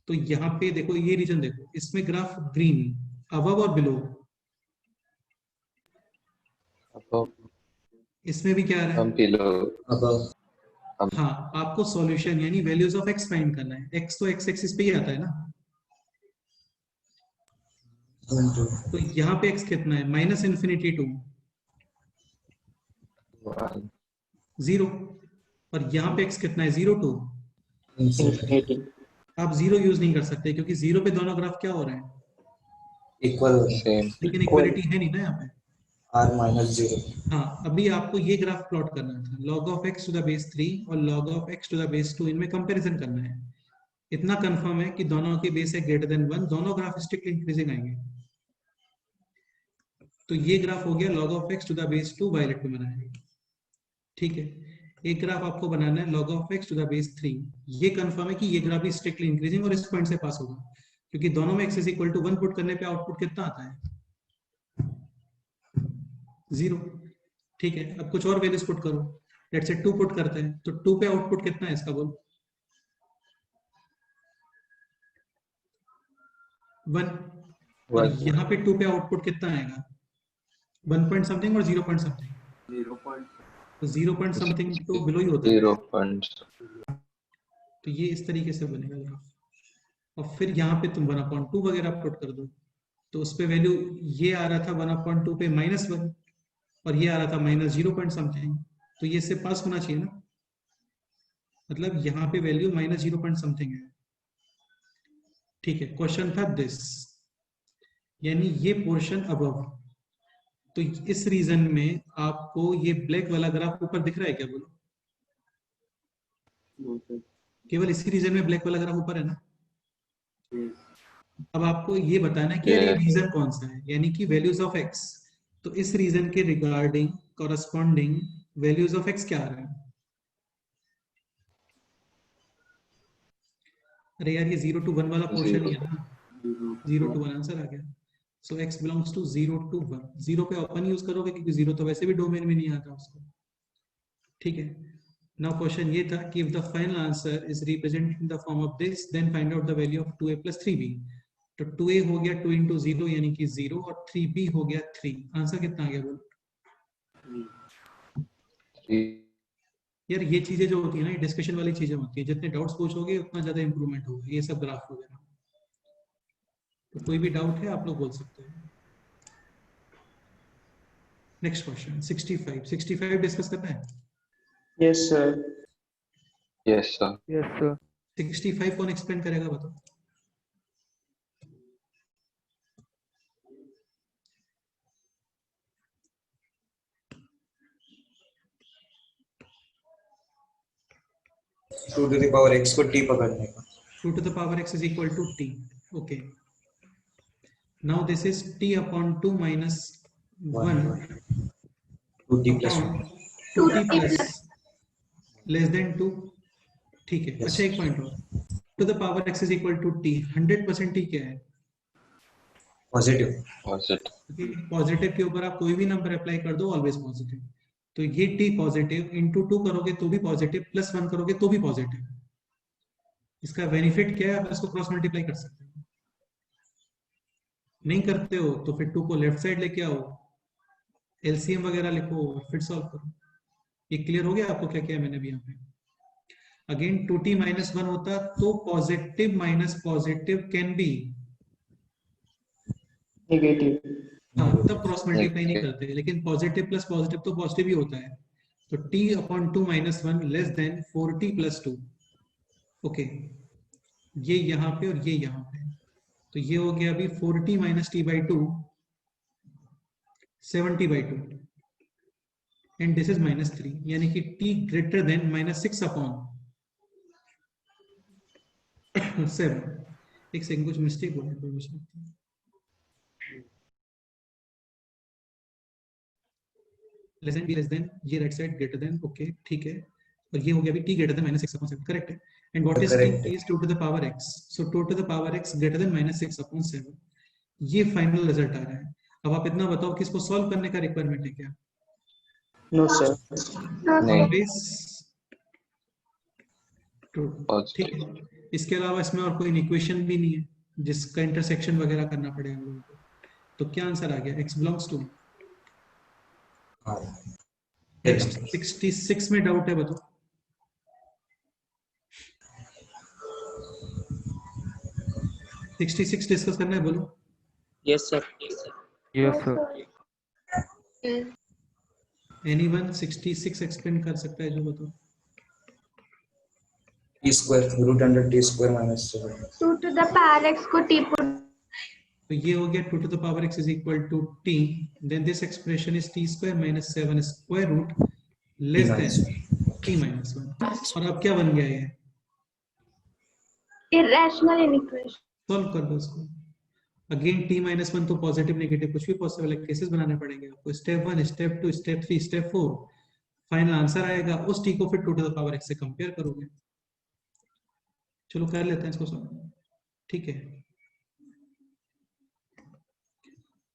तो यहाँ पे देखो ये रीजन देखो, इसमें ग्राफ ग्रीन अबव और बिलो, अब इसमें भी क्या आ रहा हम है बिलो हाँ, आपको सॉल्यूशन यानी वैल्यूज ऑफ x फाइंड करना है, x तो x एक्सिस पे ही आता है ना, तो यहाँ पे x कितना है -∞ टू 0, और यहाँ पे x कितना है 0 टू, इंफिनिटी। आप 0 यूज नहीं कर सकते क्योंकि 0 पे दोनों ग्राफ क्या हो रहे हैं, इक्वल सेम लेकिन इक्वलिटी है नहीं ना यहाँ पे। r-0. हाँ, अभी आपको ये ग्राफ प्लॉट करना था, log of x to the base 3 और log of x to the base 2, इनमें कंपैरिजन करना है। इतना कंफर्म है कि दोनों के बेस है ग्रेटर देन 1, दोनों ग्राफ स्ट्रिक्टली इंक्रीजिंग आएंगे। तो ये ग्राफ हो गया log of x to the base 2 violet में बनाया है, ठीक है। एक ग्राफ आपको बनाना है log of x to the base 3, ये कंफर्म है कि ये ग्राफ भी स्ट्रिक्टली इंक्रीजिंग और इस पॉइंट से पास होगा, क्योंकि दोनों में x is equal to 1 put करने पे आउटपुट कितना आता है 0, ठीक है। अब कुछ और वैल्यूज पुट करो, लेट्स से 2 पुट करते हैं, तो 2 पे आउटपुट कितना है इसका बोल 1, और यहाँ पे 2 पे आउटपुट कितना आएगा 1 पॉइंट समथिंग और 0 पॉइंट समथिंग, तो 0 पॉइंट समथिंग तो बिलो ही होता है, 0 पॉइंट, तो ये इस तरीके से बनेगा ग्राफ। और फिर यहाँ पे तुम 1/2 वगैरह पुट कर दो, तो उस पे वैल्यू ये आ रहा था 1/2 पे -1 और ये आ रहा था -0 पॉइंट समथिंग, तो ये इससे पास होना चाहिए ना, मतलब यहाँ पे वैल्यू -0 पॉइंट समथिंग है, ठीक है। क्वेश्चन था दिस, यानी ये पोर्शन अबव, तो इस रीजन में आपको ये ब्लैक वाला ग्राफ ऊपर दिख रहा है क्या बोलो, केवल इसी रीजन में ब्लैक वाला ग्राफ ऊपर है ना। अब आपको ये बताना है कि यार ये रीजन कौन सा है, यानी कि वैल्यूज ऑफ x, तो इस रीजन के regarding corresponding values of x क्या आ रहा है, अरे यार ये 0 to 1 वाला पोर्शन ही है ना, 0 to 1 आंसर आ गया। सो x बिलोंग्स टू 0 to 1, 0 पे ओपन यूज करोगे क्योंकि 0 तो वैसे भी डोमेन में नहीं आता उसको, ठीक है। नाउ क्वेश्चन ये था कि if the final answer is represented in the form of this, then find out the value of 2a + 3b, तो 2a हो गया 2 × 0 यानी कि 0, और 3b हो गया 3, आंसर कितना आ गया बोलो। यार ये चीजें जो होती है ना, ये डिस्कशन वाली चीजें होती है, जितने डाउट्स पूछोगे उतना ज्यादा इंप्रूवमेंट होगा, ये सब ग्राफ वगैरह। तो कोई भी डाउट है आप लोग बोल सकते हैं। नेक्स्ट क्वेश्चन 65 डिस्कस करना है। Yes sir. Yes sir, Yes, sir. 65 कौन एक्सप्लेन करेगा बताओ। Two to the power x को t पकड़ने का। 2 to the power x is equal to t. Okay. Now this is t upon 2 minus 1 2t + upon 1 2t plus less than 2. ठीक है। अच्छा एक पॉइंट और, to the power x is equal to t, 100% t क्या है, positive. Positive के ऊपर आप कोई भी नंबर अप्लाई कर दो ऑलवेज पॉजिटिव, तो ये t पॉजिटिव इंटू 2 करोगे तो भी पॉजिटिव, +1 करोगे तो भी पॉजिटिव। इसका बेनिफिट क्या है, आप इसको क्रॉस मल्टीप्लाई कर सकते हो, नहीं करते हो तो फिर 2 को लेफ्ट साइड लेके आओ, एलसीएम वगैरह लिखो और फिर सॉल्व करो। ये क्लियर हो गया आपको क्या क्या मैंने अभी यहाँ पे। अगेन 2t - 1 होता तो positive minus positive can be negative. हाँ, तब क्रॉस मल्टीप्लाई नहीं करते, लेकिन पॉजिटिव प्लस पॉजिटिव तो पॉजिटिव ही होता है। तो t/2 - 1 less than 4t + 2। Okay, ये यहाँ पे और ये यहाँ पे, तो ये हो गया अभी 4t - t/2 70/2। And this is -3, यानी कि t ग्रेटर देन -6 अपॉन 7। एक सेकंड, कुछ मिस्टेक हो गया, less than, be less than, ये right side greater than, okay ठीक है, और ये हो गया अभी t greater than -6 upon 7, correct है। And what is t? Correct. t is 2 to the power x, so 2 to the power x greater than -6 upon 7, ये फाइनल रिजल्ट आ रहा है। अब आप इतना बताओ कि इसको सॉल्व करने का रिक्वायरमेंट है क्या? No, sir. नहीं ऑलवेज ट्रू, ठीक है। इसके अलावा इसमें और कोई इक्वेशन भी नहीं है जिसका इंटरसेक्शन वगैरह करना पड़ेगा हम लोगों को। तो क्या आंसर आ गया? x belongs to. हाँ, नेक्स्ट 66 में डाउट है, बताओ। सिक्सटी सिक्स डिस्कस करना है, बोलो। Yes, sir. Yes, sir. Anyone 66 explain कर सकता है जो, बताओ। t square root under t square minus 7. 2 to the power x को t पुट, तो ये हो गया 2 to the power x is equal to t, then this expression is t square minus 7 square root less than t minus 1। और अब क्या बन गया ये? irrational inequation। सॉल्व कर दो इसको। अगेन t minus 1 तो पॉजिटिव नेगेटिव कुछ भी पॉसिबल है, केसेस बनाने पड़ेंगे आपको। Step 1, step 2, step 3, step 4, final answer आएगा। उस t को फिर 2 to the power x से कंपेयर करोगे। चलो कर लेते हैं इसको सॉल्व, ठीक है।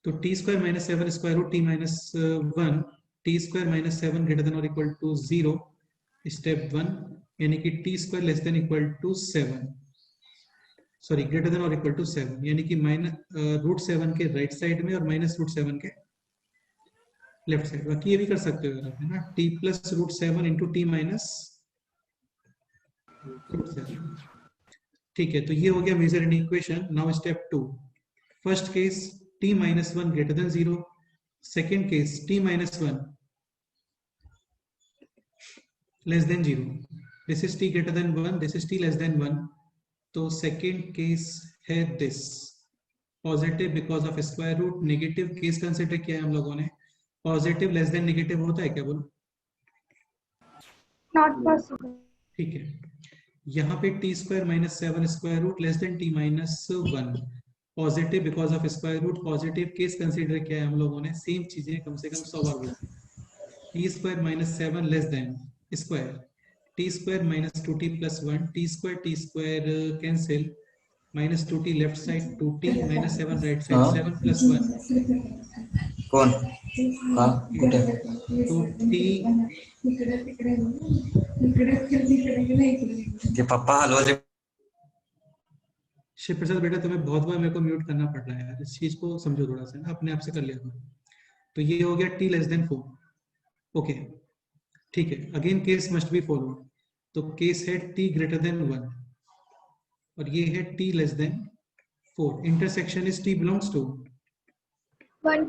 तो t square minus 7 square root t minus 1, t square minus 7 greater than और इक्वल टू 0, स्टेप 1, यानी कि t square less than equal to 7, sorry greater than और इक्वल टू 7, यानी कि √7 के राइट साइड में और -√7 के लेफ्ट साइड। बाकी ये भी कर सकते हो आप, है ना, t plus √7 into t minus √7, ठीक है। तो ये हो गया major equation. Now step 2, first case t minus 1 greater than 0, second case t minus 1 less than 0, this is t greater than 1, this is t less than 1। तो second case है this, positive because of square root, negative case consider किया है हम लोगों ने। Positive less than negative होता है क्या, बोलो? not possible। ठीक है, यहाँ पे t square minus 7 square root less than t minus 1, positive because of square root, positive case consider किया है हम लोगों ने। सेम चीजें कम से कम 100 बार बोली। T square minus 7 less than square, T square minus 2t plus 1, T square cancel, minus 2t left side, 2t minus 7 right side, 7 plus 1 कौन? हाँ, कुठे? 2t। ये पप्पा हलवा शिव प्रसाद बेटा, तुम्हें बहुत बार मेरे को म्यूट करना पड़ रहा है यार, इस चीज को समझो थोड़ा सा, अपने आप से कर लिया करो। तो ये हो गया t लेस देन 4, ओके ठीक है। Again case must be follow, तो केस है t ग्रेटर देन 1 और ये है t less than 4। Intersection is t belongs to 1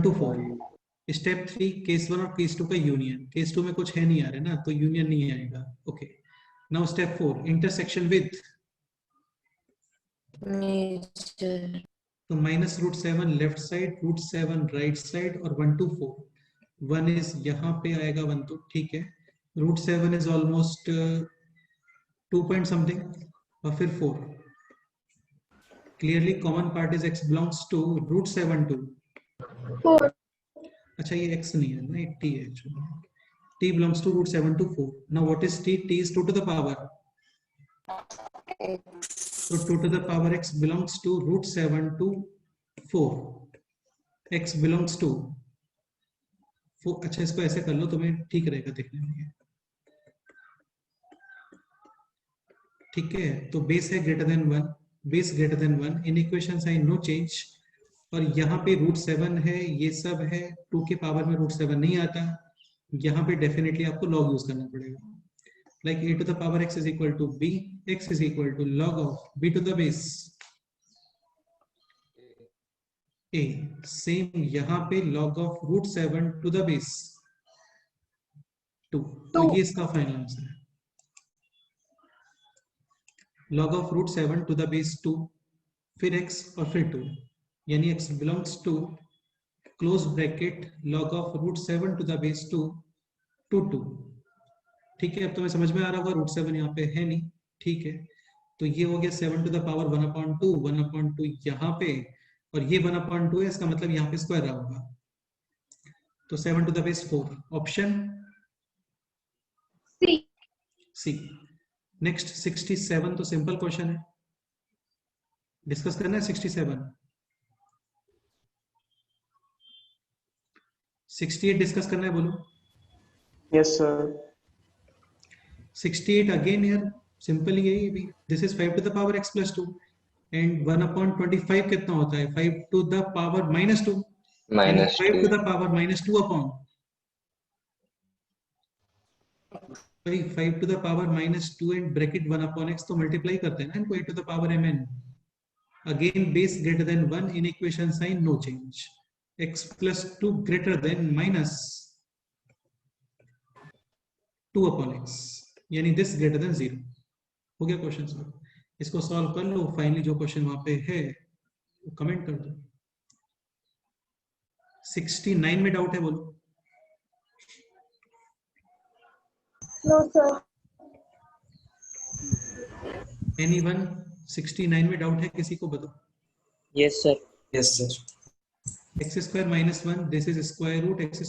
to 4। Step 3, case 1 और केस 2 का यूनियन। केस 2 में कुछ है नहीं आ रहा है ना, तो यूनियन नहीं आएगा, okay. Now step 4, intersection with, तो -√7 लेफ्ट साइड, √7 राइट साइड और 1 to 4। 1 इज यहाँ पे आएगा 1 तो ठीक है, √7 इज ऑलमोस्ट 2 पॉइंट समथिंग और फिर 4। Clearly common part is x belongs to √7 to 4। अच्छा ये x नहीं है ना, t है actually. t belongs to √7 to 4। now what is t? t is 2 to the power, so 2 to the power x belongs to √7 to 4, x belongs to 4। अच्छा इसको ऐसे कर लो, तुम्हें ठीक रहेगा देखने में, ठीक है। तो बेस है greater than 1, base greater than 1, inequation sign no change, और यहाँ पे √7 है, ये सब है, 2 के पावर में √7 नहीं आता, यहाँ पे डेफिनेटली आपको लॉग यूज करना पड़ेगा। Like a to the power x is equal to b, x is equal to log of b to the base a, same यहाँ पे log of √7 to the base 2। तो ये इसका फाइनल आंसर है, log of √7 to the base 2, फिर x और फिर 2, यानी x belongs to close bracket log of √7 to the base 2 to 2। ठीक है, अब तुम्हें समझ में आ रहा होगा, √7 यहाँ पे है नहीं, ठीक है। तो ये हो गया 7 to the power 1/2, 1/2 यहाँ पे, और ये 1/2 है, इसका मतलब यहाँ पे स्क्वायर रहा होगा, तो 7 to the base 4, option C. C. Next 67, तो सिंपल क्वेश्चन है, डिस्कस करना है 67। 68 डिस्कस करना है, बोलो। Yes, sir. 68 अगेन यार सिंपल ही है भी, this is 5 to the power x plus 2 and 1/25 कितना होता है, 5 to the power -2, minus 5 to 2 the power -2 upon 5 to the power -2 and bracket 1/x, तो मल्टीप्लाई करते हैं ना इनको, 8 to the power mn। Again base greater than 1, inequation sign no change, x plus 2 greater than -2/x, यानी this greater than 0। हो गया question solve. इसको solve कर लो, फाइनली जो क्वेश्चन वहां पे है वो कमेंट कर दो। 69 में डाउट है, बोलो। No, sir. एनीवन 69 में डाउट है किसी को, बताओ। Yes, sir. Yes, sir. x² - 1, this is square root x² - x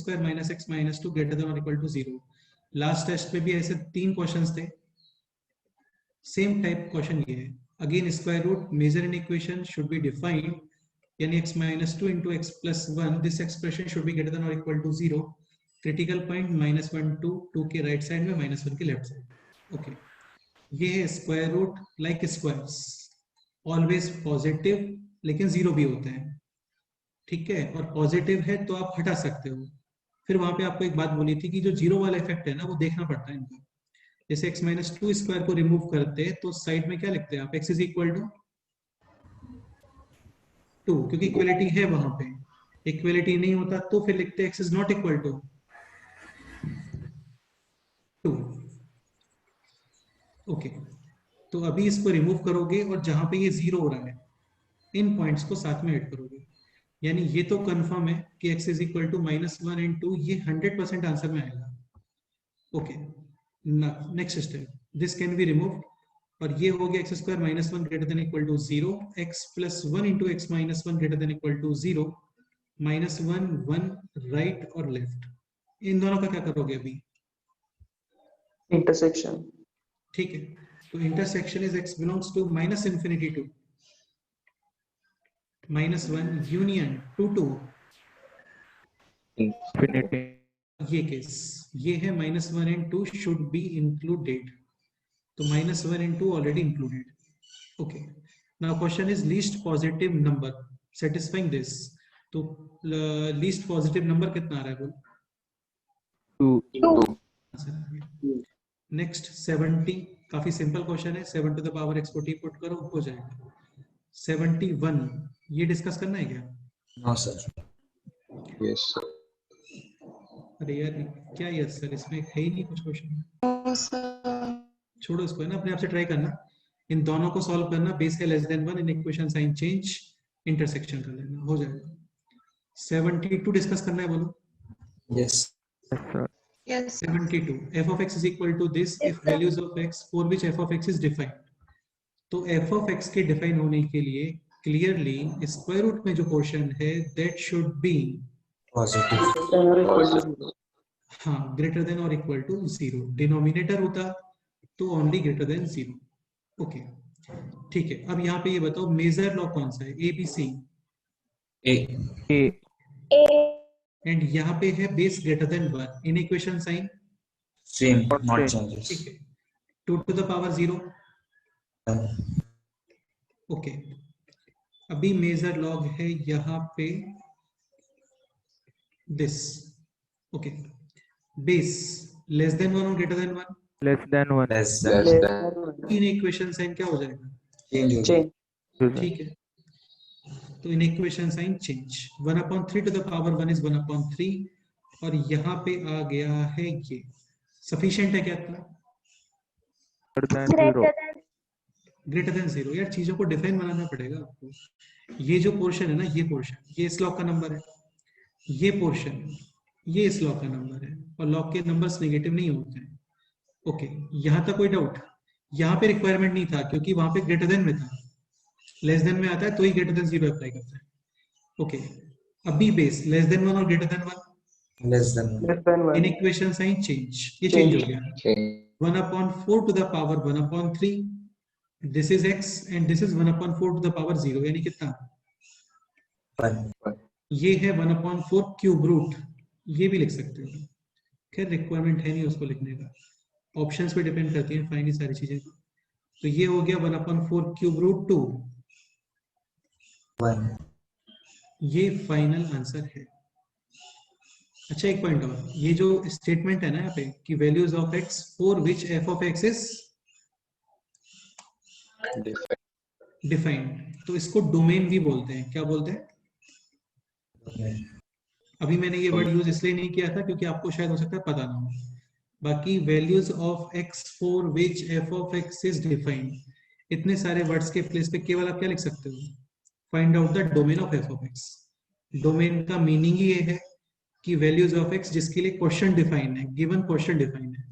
- 2 greater than और इक्वल टू 0। लास्ट टेस्ट में भी ऐसे 3 क्वेश्चंस थे, सेम टाइप क्वेश्चन ये है। Again square root major in equation should be defined, यानी x - 2 into x plus 1, this expression should be greater than और equal to 0। Critical point -1 to 2 के right side में, -1 के लेफ्ट साइड। ओके, ये है square root like squares, always positive लेकिन 0 भी होते हैं, ठीक है। और पॉजिटिव है तो आप हटा सकते हो। फिर वहां पे आपको एक बात बोली थी कि जो 0 वाला इफेक्ट है ना, वो देखना पड़ता है इनका। जैसे x - 2 स्क्वायर को रिमूव करते हैं तो साइड में क्या लिखते हैं आप, x = 2, क्योंकि इक्वलिटी है वहां पे। इक्वलिटी नहीं होता तो फिर लिखते हैं x ≠ 2। ओके, तो अभी इसको रिमूव करोगे और जहां पे ये 0 हो रहा है, इन पॉइंट्स को साथ में ऐड करोगे, यानी ये तो कंफर्म है कि x = -1 and 2, ये 100% आंसर में आएगा। Okay, next step, this can be removed, और ये हो गया x² - 1 greater than equal to 0, x plus 1 into x - 1 greater than equal to 0, -1 1 right और लेफ्ट। इन दोनों का क्या करोगे अभी, Intersection. ठीक है। तो intersection is x belongs to -∞ to -1 union 2 to infinity. ये केस, ये है -1 and 2 should be included, तो -1 and 2 already included। okay, now question is least positive number satisfying this, तो least positive number कितना आ रहा है, बोल। 2. नेक्स्ट 70, काफी सिंपल क्वेश्चन है, 7 to the power x को t पुट करो, हो जाएगा 71। ये डिस्कस करना है क्या? No, sir. yes sir अरे यार क्या यस सर, इसमें है ही नहीं कुछ क्वेश्चन। छोड़ो इसको, है ना, अपने आप से ट्राई करना, इन दोनों को सॉल्व करना, बेस है <1, inequation sign change, intersection कर लेना, हो जाएगा। 72 डिस्कस करना है, बोलो। Yes. Yes, sir. 72 f of x is equal to this if values of x for which f of x is defined। तो f of x के डिफाइन होने के लिए क्लियरली स्क्वायर रूट में जो पोर्शन है दैट शुड बी Positive. हाँ greater than और इक्वल टू 0। डिनोमिनेटर होता तो ओनली ग्रेटर देन 0। ओके, ठीक है। अब यहाँ पे ये बताओ मेजर लॉ कौन सा है, A B C, A. A. A. And यहाँ पे है base greater than 1, inequation sign Same. Not Okay. changes. ठीक है, 2 to the power 0। ओके, अभी मेजर लॉग है यहाँ पे this. Okay, base less than 1 और greater than 1, Less than 1. Less than. less than inequation sign क्या हो जाएगा, Change. Change. ठीक है। तो inequation sign change, 1/3 to the power 1 is 1/3, और यहाँ पे आ गया है ये सफिशिएंट है क्या इतना, Greater than 0. Greater than. Greater than 0। यार चीजों को डिफाइन बनाना पड़ेगा आपको। ये जो पोर्शन है ना, ये पोर्शन, ये इस लॉग का नंबर है, ये पोर्शन, ये इस लॉग का नंबर है, और लॉग के नंबर्स नेगेटिव नहीं होते हैं। ओके, यहां तक कोई डाउट? यहाँ पे रिक्वायरमेंट नहीं था क्योंकि वहां पे ग्रेटर देन में था, लेस देन में आता है तो ही ग्रेटर देन 0 अप्लाई करता है। ओके, अभी बेस लेस देन 1 और greater than 1, Less than 1. Less than 1. Inequation sign change, ये चेंज हो गया। change 1/4 to the power 1/3, this is x and this is 1/4 to the power 0, यानी कितना? 1. ये है 1/4 क्यूब रूट, ये भी लिख सकते हो। खैर रिक्वायरमेंट है नहीं उसको लिखने का, ऑप्शंस पे डिपेंड करती हैं फाइनली सारी चीजें। तो ये हो गया 1/4 क्यूब रूट 2, 1. ये फाइनल आंसर है। अच्छा एक पॉइंट और, ये जो स्टेटमेंट है ना यहाँ पे कि values of x for which f of x is defined, तो इसको डोमेन भी बोलते हैं। क्या बोलते हैं? अभी मैंने ये वर्ड यूज इसलिए नहीं किया था क्योंकि आपको शायद हो सकता है पता ना हो। बाकी values of x for which f of x is defined, इतने सारे वर्ड्स के प्लेस पे केवल आप क्या लिख सकते हो? Find out the domain of f of x। Domain का मीनिंग ही ये है कि वैल्यूज ऑफ x जिसके लिए क्वेश्चन डिफाइन है, गिवन क्वेश्चन डिफाइन है।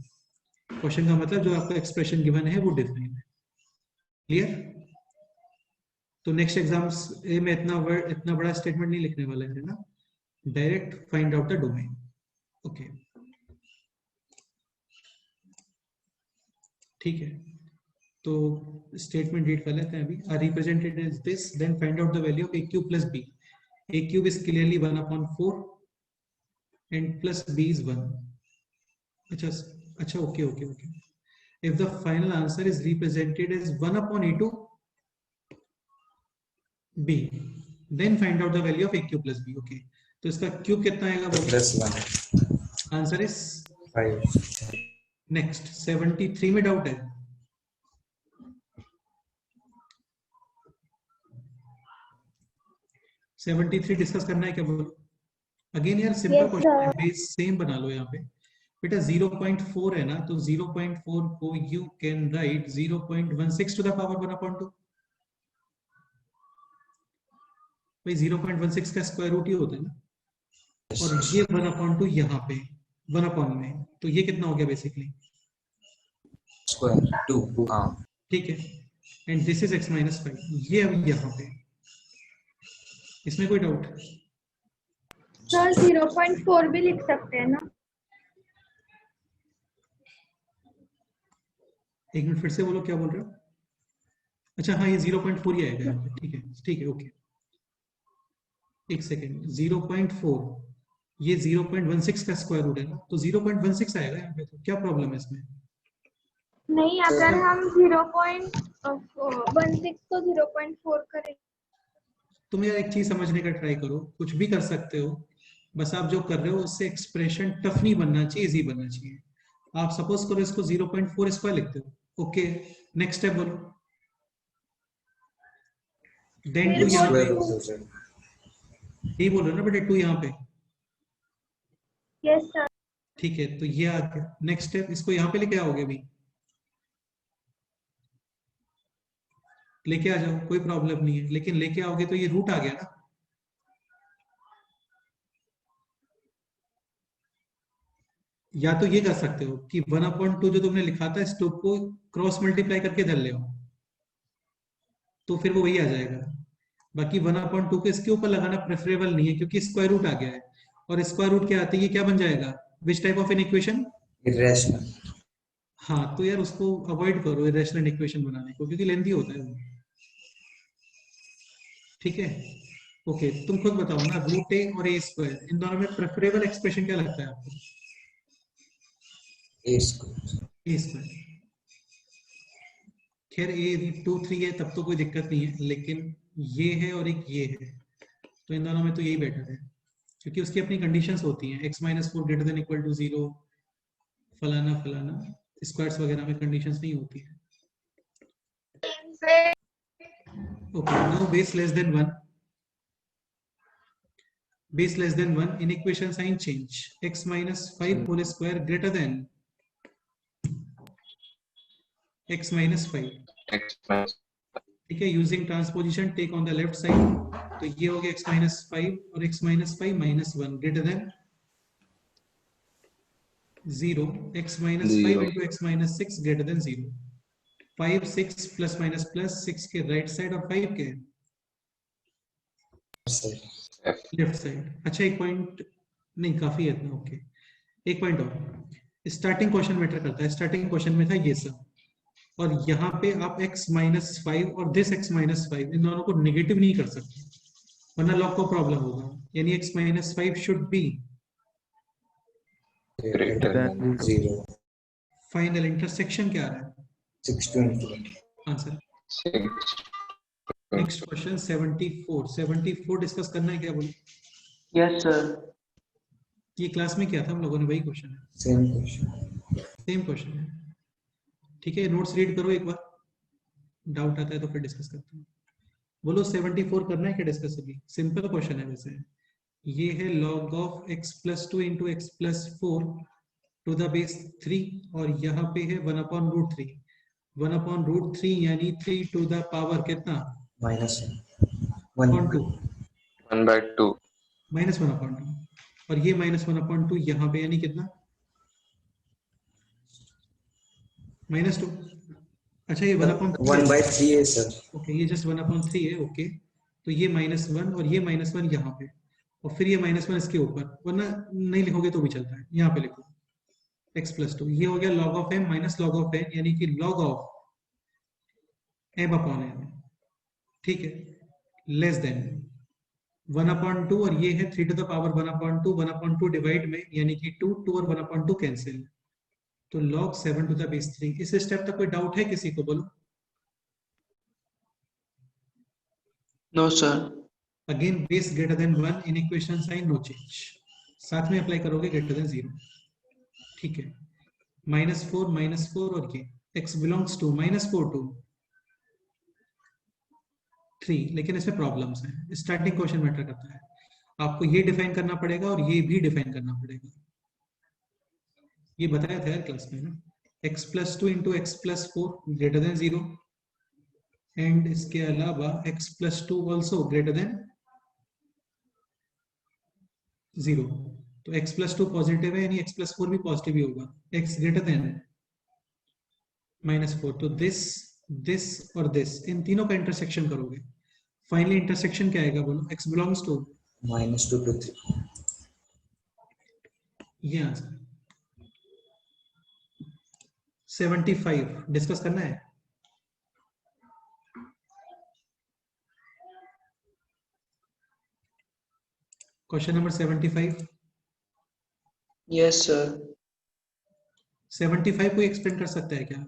क्वेश्चन का मतलब जो आपका एक्सप्रेशन गिवन है वो डिफाइन है। क्लियर? तो नेक्स्ट एग्जाम्स में इतना बड़ा स्टेटमेंट नहीं लिखने वाला है ना, direct find out the domain. Okay ठीक है, तो स्टेटमेंट रीड कर लेते हैं अभी। Are represented as this, then find out the value of a cube plus b। a cube is clearly 1/4 and plus b is 1. अच्छा okay. If the final answer is represented as 1/a2 b, then find out the value of a cube plus b. Okay, तो इसका cube कितना आएगा? Plus 1. Answer is 5. Next 73 में doubt है? (73) discuss करना है क्या? बोलो अगेन यार, सिंपल Yes, क्वेश्चन है, sir. बेस सेम बना लो यहाँ पे। बेटा 0.4 है ना, तो 0.4 को you can write 0.16 to the power 1/2। भाई 0.16 का स्क्वायर रूट ही होता है ना, और ये 1/2 यहाँ पे 1 में, तो ये कितना हो गया बेसिकली? Square 2. हाँ. ठीक है, एंड दिस इज x - 5, ये अभी यहाँ पे, इसमें कोई डाउट? सर 0.4 भी लिख सकते हैं ना? एक मिनट फिर से बोलो, क्या बोल रहे हो? अच्छा हाँ, ये 0.4 ही आएगा यहाँ पे। ठीक है ओके, एक सेकेंड। 0.4 ये 0.16 का स्क्वायर रूट है ना, तो 0.16 आएगा यहाँ पे। तो क्या प्रॉब्लम है इसमें? नहीं, अगर हम 0.16 को 0.4 करें। तुम यार एक चीज समझने का ट्राई करो, कुछ भी कर सकते हो, बस आप जो कर रहे हो उससे एक्सप्रेशन टफ नहीं बनना चाहिए, इजी बनना चाहिए। आप सपोज करो इसको 0.4 स्क्वायर लिखते हो, ओके नेक्स्ट स्टेप बोलो। देन 2 यहाँ पे, यही बोल रहे हो ना बेटे, 2 यहाँ पे। Yes sir. ठीक है, तो ये आ गया। नेक्स्ट स्टेप, इसको यहाँ पे लेके आओगे अभी, लेके आ जाओ, कोई प्रॉब्लम नहीं है, लेकिन लेके आओगे तो ये रूट आ गया ना। या तो ये कर सकते हो कि 1/2 जो तुमने लिखा था इस 2 को क्रॉस मल्टीप्लाई करके धर ले, तो फिर वो वही आ जाएगा। बाकी 1/2 को इसके ऊपर लगाना प्रेफरेबल नहीं है क्योंकि स्क्वायर रूट आ गया है, और स्क्वायर रूट क्या आती है, ये क्या बन जाएगा? Which type of an equation? Irrational. हाँ, तो यार उसको अवॉइड करो इरेशनल इक्वेशन बनाने को, क्योंकि लेंथी होता है वो। ठीक है ओके, तुम खुद बताओ ना, रूट a और a², इन दोनों में प्रेफरेबल एक्सप्रेशन क्या लगता है आपको? a²। खैर a 2 3 है तब तो कोई दिक्कत नहीं है, लेकिन ये है और एक ये है, तो इन दोनों में तो यही बेटर है, क्योंकि उसकी अपनी कंडीशंस होती हैं। x - 4 > 0, फलाना फलाना, स्क्वायर्स वगैरह में कंडीशंस नहीं होती है। Okay, now base less than 1, base less than 1, in equation sign change, x - 5 whole square greater than x - 5, x minus ठीक है, using transposition take on the left side, तो ये हो गया x माइनस 5 और x minus 5 minus 1 greater than 0, x minus 5 into x minus 6 greater than 0, 5 6 plus minus plus 6 के right side और 5 के लेफ्ट साइड। अच्छा एक पॉइंट नहीं, काफी है इतना, ओके एक पॉइंट और, स्टार्टिंग क्वेश्चन मैटर करता है। स्टार्टिंग क्वेश्चन में था ये सब, और यहाँ पे आप x माइनस 5 और दिस x माइनस 5 इन दोनों को नेगेटिव नहीं कर सकते, वरना लॉग को प्रॉब्लम होगा। यानी x minus 5 should be greater than 0. Final intersection क्या आ रहा है? 6 to infinity. Answer. 6. Next question 74 discuss करना है क्या बोले? Yes, sir. ये क्लास में क्या था हम लोगों ने, वही क्वेश्चन है, Same question. सेम क्वेश्चन है। ठीक है, नोट्स रीड करो एक बार, डाउट आता है तो फिर डिस्कस करते हैं। बोलो 74 करना है क्या डिस्कस अभी? सिंपल क्वेश्चन है वैसे। ये है log of x plus 2 into x plus 4 to the base 3, और यहाँ पे है 1 upon root 3, 1 upon root 3 यानी 3 to the power कितना? -1 upon 2, 1/2. -1 upon 2, और ये -1 upon 2 यहाँ पे यानी कितना? -2। अच्छा ये 1 upon 1/3 है सर। ओके, ये जस्ट 1 upon 3 है, ओके। तो ये -1 और ये -1 यहाँ पे, और फिर ये -1 इसके ऊपर, वरना नहीं लिखोगे तो भी चलता है, यहाँ पे लिखो x plus 2, ये हो गया log of m minus log of n, यानी कि log of m upon n, ठीक है, लेस देन 1 upon 2, और ये है 3 to the power 1 upon 2, 1 upon 2 divide में, यानी कि 2 और 1 upon 2 कैंसिल, तो log 7 to the base 3। इस स्टेप तक कोई डाउट है किसी को? बोलो। No, sir. Again base greater than 1, inequation sign no change, साथ में अप्लाई करोगे ग्रेटर देन 0, ठीक है। -4 और ये x बिलोंग्स टू -4 to 3, लेकिन इसमें प्रॉब्लम्स हैं। स्टार्टिंग क्वेश्चन मैटर करता है, आपको ये डिफाइन करना पड़ेगा और ये भी डिफाइन करना पड़ेगा, ये बताया था यार क्लास में ना। x plus 2 into x plus 4 greater than 0, and इसके अलावा x plus 2 also greater than 0, तो x plus 2 पॉजिटिव है, यानी x plus 4 भी पॉजिटिव ही होगा, x ग्रेटर देन -4, तो दिस और दिस, इन तीनों का इंटरसेक्शन करोगे, फाइनली इंटरसेक्शन क्या आएगा? बोलो। x belongs to -2 to 3. ये आंसर। 75 डिस्कस करना है। Question number 75। Yes, sir. 75 को एक्सप्लेन कर सकता है क्या?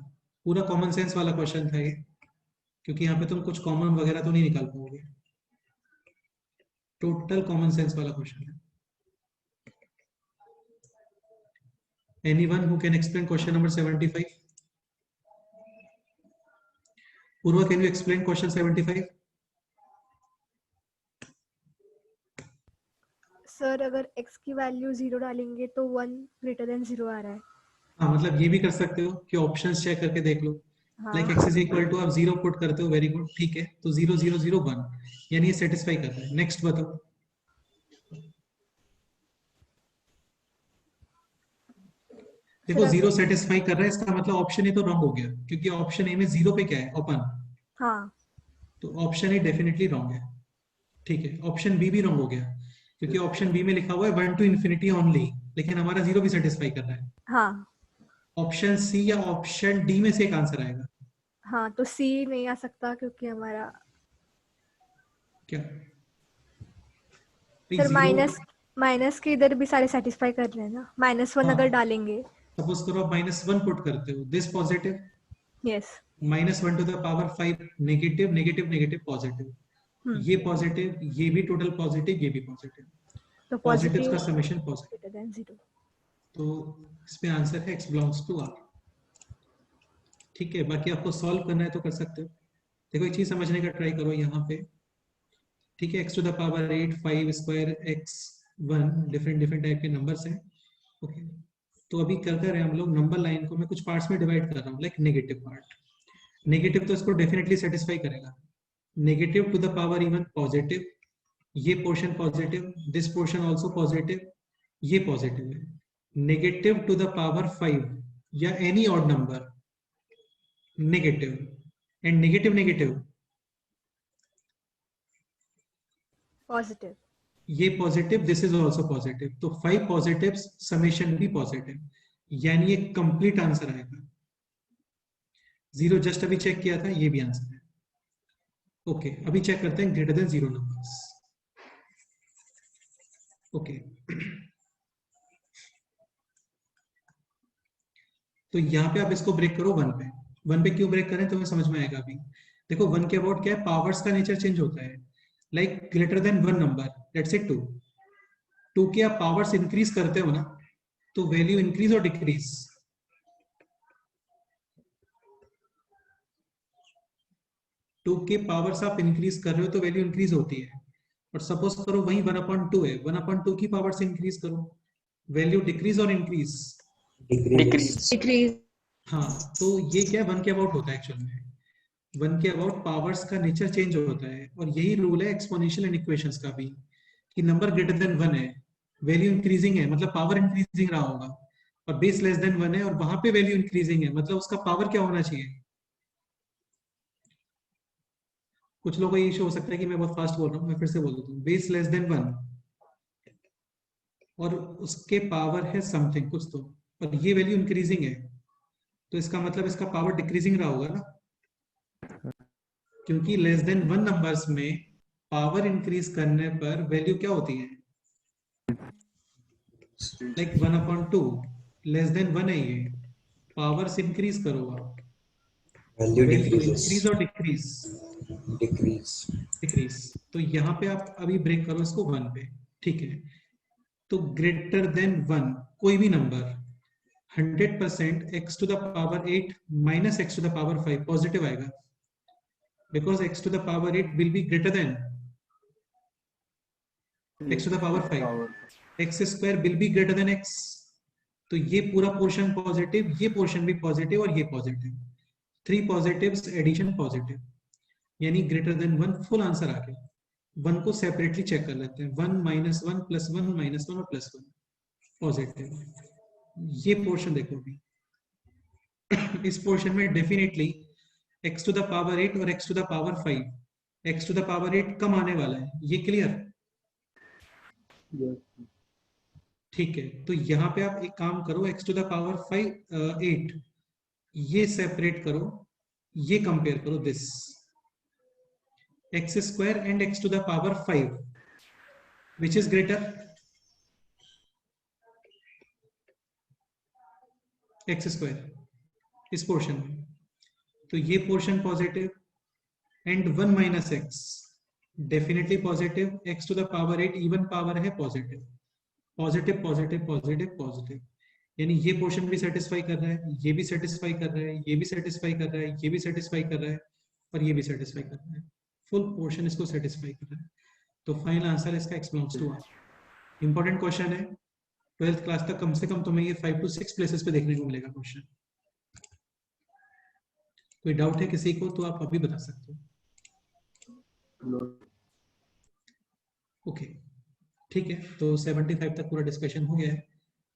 पूरा कॉमन सेंस वाला क्वेश्चन था ये, क्योंकि यहाँ पे तुम कुछ कॉमन वगैरह तो नहीं निकाल पाओगे, टोटल कॉमन सेंस वाला क्वेश्चन है। Anyone who can explain question number 75? Purva, can you explain question 75? Sir अगर x की वैल्यू 0 डालेंगे तो 1 ग्रेटर देन 0 आ रहा है। हाँ, मतलब ये भी कर सकते हो कि ऑप्शंस चेक करके देख लो, like x is equal to, आप 0 पुट करते हो, वेरी गुड, ठीक है, तो 0 0 0 1, यानी ये सेटिस्फाई कर रहा है। नेक्स्ट बताओ। देखो 0 सेटिस्फाई कर रहा है, इसका मतलब ऑप्शन ए तो रॉन्ग हो गया, क्योंकि ऑप्शन ए में 0 पे क्या है? ओपन। हाँ, तो ऑप्शन ए डेफिनेटली रॉन्ग है, ठीक है। ऑप्शन बी भी रॉन्ग हो गया, क्योंकि ऑप्शन बी में लिखा हुआ है 1 to infinity ओनली, लेकिन हमारा 0 भी सेटिस्फाई कर रहा है। हाँ, ऑप्शन सी या ऑप्शन डी में से एक आंसर आएगा। हाँ, तो सी नहीं आ सकता क्योंकि हमारा क्या? सर माइनस के इधर भी सारे सेटिस्फाई कर रहे हैं ना, -1 अगर डालेंगे। सपोज करो आप -1 पुट करते हो, this positive, yes, -1 to the power 5 negative negative negative positive, ये पॉजिटिव, ये भी टोटल पॉजिटिव, ये भी पॉजिटिव, तो पॉजिटिव का समेशन पॉजिटिव, ग्रेटर देन 0। तो इसमें आंसर है x बिलोंग्स टू r, ठीक है। बाकी आपको सॉल्व करना है तो कर सकते हो। देखो एक चीज समझने का ट्राई करो यहाँ पे, ठीक है, x to the power 8 5 square x1, different type के नंबर्स हैं, ओके। तो अभी करते रहे हम लोग, नंबर लाइन को मैं कुछ पार्ट्स में डिवाइड कर रहा हूँ, लाइक नेगेटिव पार्ट। नेगेटिव तो इसको डेफिनेटली सेटिस्फाई करेगा, negative to the power even positive, ये portion positive, this portion also positive, ये पॉजिटिव है। नेगेटिव टू द पावर 5 या any odd number negative, and negative negative positive, ये positive, this is also positive, तो 5 positives summation भी positive, यानी ये complete answer आएगा। 0 जस्ट अभी चेक किया था, ये भी आंसर है। ओके, अभी चेक करते हैं ग्रेटर देन 0 नंबर्स। ओके, तो यहाँ पे आप इसको ब्रेक करो 1 पे। 1 पे क्यों ब्रेक करें तुम्हें समझ में आएगा अभी। देखो 1 के अबाउट क्या है, पावर्स का नेचर चेंज होता है। Like greater than 1 number, let's say 2 के आप पावर्स इंक्रीज करते हो ना, तो वैल्यू इंक्रीज और डिक्रीज। टू के पावर्स आप इंक्रीज कर रहे हो तो वैल्यू इंक्रीज होती है। और सपोज करो वही 1/2 है, 1/2 की पावर्स इंक्रीज करो, वैल्यू डिक्रीज और इंक्रीज, डिक्रीज। हाँ, तो ये क्या 1 के अबाउट होता है एक्चुअल में। 1 के अबाउट पावर्स का नेचर चेंज होता है, और यही रूल है एक्सपोनेंशियल एंड इक्वेशंस का भी, कि नंबर ग्रेटर देन 1 है, वैल्यू इंक्रीजिंग है, मतलब पावर इंक्रीजिंग रहा होगा, और बेस लेस देन 1 है और वहां पे वैल्यू इंक्रीजिंग है, मतलब उसका पावर क्या होना चाहिए। कुछ लोगों को ये इशू हो सकता है कि मैं बहुत फास्ट बोल रहा हूँ, मैं फिर से बोल देता हूँ। बेस लेस देन 1 और उसके पावर है समथिंग कुछ, तो और ये वैल्यू इंक्रीजिंग है, तो इसका मतलब इसका पावर डिक्रीजिंग रहा होगा ना, क्योंकि लेस देन 1 नंबर्स में पावर इंक्रीज करने पर वैल्यू क्या होती है, लाइक 1/2, लेस देन 1 है ये, पावर्स इंक्रीज करो आप, वैल्यू इंक्रीज डिक्रीजेस, और डिक्रीज, डिक्रीज। तो यहाँ पे आप अभी ब्रेक करो इसको 1 पे, ठीक है। तो ग्रेटर देन 1 कोई भी number 100% x to the power 8 minus x to the power 5 positive आएगा, because x to the power 8 will be greater than x to the power 5, x square will be greater than x, तो ये पूरा portion positive, ये portion भी positive और ये positive, 3 positives addition positive, यानी greater than 1 full answer आ गया। 1 को सेपरेटली चेक कर लेते हैं, 1 - 1 + 1 - 1 और +1 पॉजिटिव। ये पोर्शन देखो अभी इस पोर्शन में definitely x to the power 8 और x to the power 5, x to the power 8 कम आने वाला है, ये क्लियर। ठीक है, तो यहाँ पे आप एक काम करो, x to the power 8 ये सेपरेट करो, ये कंपेयर करो, this x square and x to the power 5 which is greater, x square इस पोर्शन में, तो ये portion positive, and 1 - x definitely positive, x to the power 8 even power है positive, positive positive positive positive, यानी ये portion भी satisfy कर रहा है, ये भी सेटिस्फाई कर रहा है, ये भी सेटिस्फाई कर रहा है, ये भी सेटिस्फाई कर रहा है, और ये भी सेटिस्फाई कर रहा है, फुल पोर्शन इसको सेटिस्फाई कर रहा है। तो फाइनल आंसर इसका x belongs to 1। Important question है, 12th क्लास तक कम से कम तुम्हें ये 5 to 6 प्लेसेस पे देखने को मिलेगा क्वेश्चन। कोई डाउट है किसी को तो आप अभी बता सकते हो। ओके, ठीक है, तो 75 तक पूरा डिस्कशन हो गया है।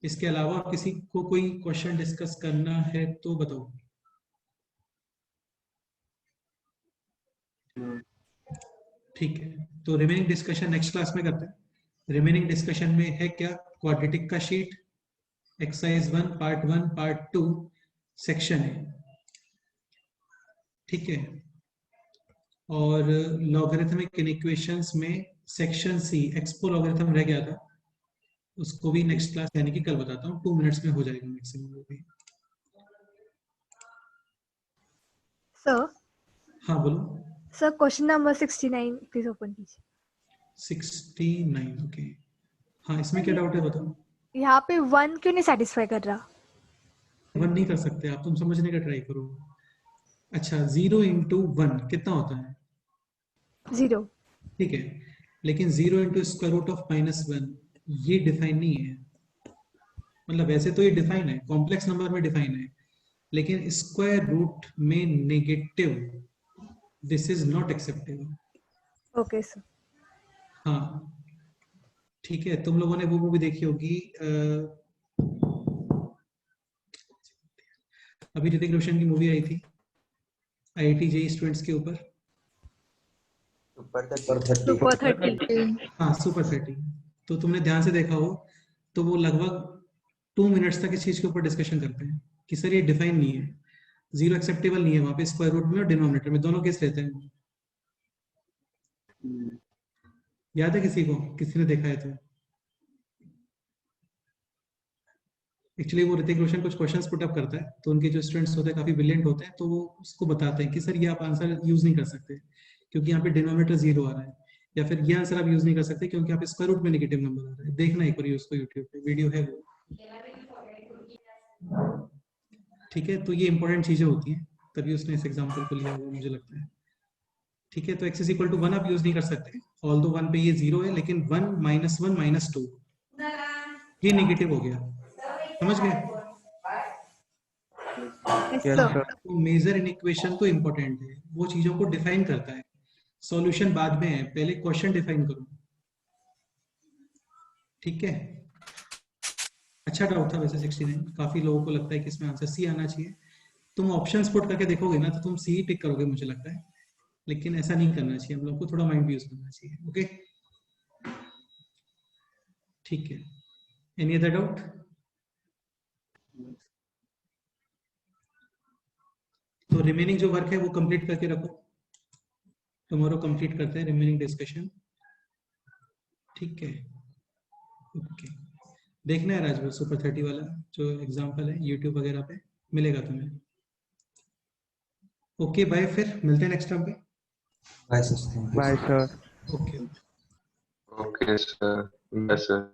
इसके अलावा किसी को कोई क्वेश्चन डिस्कस करना है तो बताओ। ठीक है, तो रिमेनिंग डिस्कशन नेक्स्ट क्लास में करते हैं। रिमेनिंग डिस्कशन में है क्या, क्वाड्रेटिक का sheet, exercise 1 part 1 part 2 section है, ठीक है, और लॉगरिथमिक इक्वेशंस में सेक्शन सी एक्सपो लॉगरिथम रह गया था, उसको भी नेक्स्ट क्लास यानी कि कल बताता हूँ, 2 मिनट्स में हो जाएगा मैक्सिमम वो भी। सर, हाँ बोलो। Sir question number 69 please open कीजिए। 69, ओके, हाँ इसमें क्या डाउट है बताओ। यहाँ पे 1 क्यों नहीं सेटिस्फाई कर रहा। 1 नहीं कर सकते आप, तुम समझने का ट्राई करो। अच्छा, 0 × 1 कितना होता है, 0। ठीक है, लेकिन 0 × √(-1) ये डिफाइन नहीं है, मतलब वैसे तो ये डिफाइन है, कॉम्प्लेक्स नंबर में डिफाइन है, लेकिन स्क्वायर रूट में negative this is not acceptable. Okay sir. हाँ ठीक है, तुम लोगों ने वो मूवी देखी होगी अभी ऋतिक रोशन की मूवी आई थी IIT JEE स्टूडेंट्स के ऊपर, सुपर 30। सुपर 30। हाँ सुपर 30। तो तुमने ध्यान से देखा हो तो वो लगभग 2 मिनट्स तक इस चीज के ऊपर डिस्कशन करते हैं कि सर ये डिफाइन नहीं है, जीरो एक्सेप्टेबल नहीं है, वहां पे स्क्वायर रूट में और डिनोमिनेटर में दोनों केस लेते हैं। याद है किसी को, किसी ने देखा है तो? एक्चुअली वो ऋतिक रोशन कुछ क्वेश्चंस पुट अप करता है तो उनके जो स्टूडेंट्स होते हैं काफी ब्रिलियंट होते हैं, तो वो उसको बताते हैं कि सर ये आप आंसर यूज नहीं कर सकते क्योंकि यहाँ पे डिनोमिनेटर 0 आ रहा है, या फिर ये आंसर आप यूज नहीं कर सकते क्योंकि यहाँ पे स्क्वायर रूट में नेगेटिव नंबर आ रहा है। देखना एक बार उसको यूट्यूब पे वीडियो है वो, ठीक है। तो ये इंपॉर्टेंट चीजें होती हैं, तभी उसने इस एग्जाम्पल को लिया हुआ मुझे लगता है, ठीक है। तो x इज इक्वल टू 1 आप यूज नहीं कर सकते, ऑल्दो 1 पे ये 0 है, लेकिन 1 -1 -2 ये नेगेटिव हो गया, समझ गए? Yes, sir. तो मेजर इनइक्वेशन तो इंपॉर्टेंट है, वो चीजों को डिफाइन करता है, सॉल्यूशन बाद में है, पहले क्वेश्चन डिफाइन करो, ठीक है। अच्छा डाउट था वैसे 69, काफी लोगों को लगता है कि इसमें आंसर सी आना चाहिए। तुम ऑप्शंस पुट करके देखोगे ना तो तुम सी टिक करोगे मुझे लगता है, लेकिन ऐसा नहीं करना चाहिए, हम लोग को थोड़ा माइंड भी यूज करना चाहिए। ओके ठीक है, एनी अदर डाउट? तो रिमेनिंग जो वर्क है वो कंप्लीट करके रखो, टुमारो कंप्लीट करते हैं रिमेनिंग डिस्कशन, ठीक है। ओके देखना है राजवीर सुपर 30 वाला जो एग्जांपल है यूट्यूब वगैरह पे मिलेगा तुम्हें। ओके बाय, फिर मिलते हैं नेक्स्ट टाइम पे। Bye sir. Bye, sir. Okay Okay, sir. Yes, sir.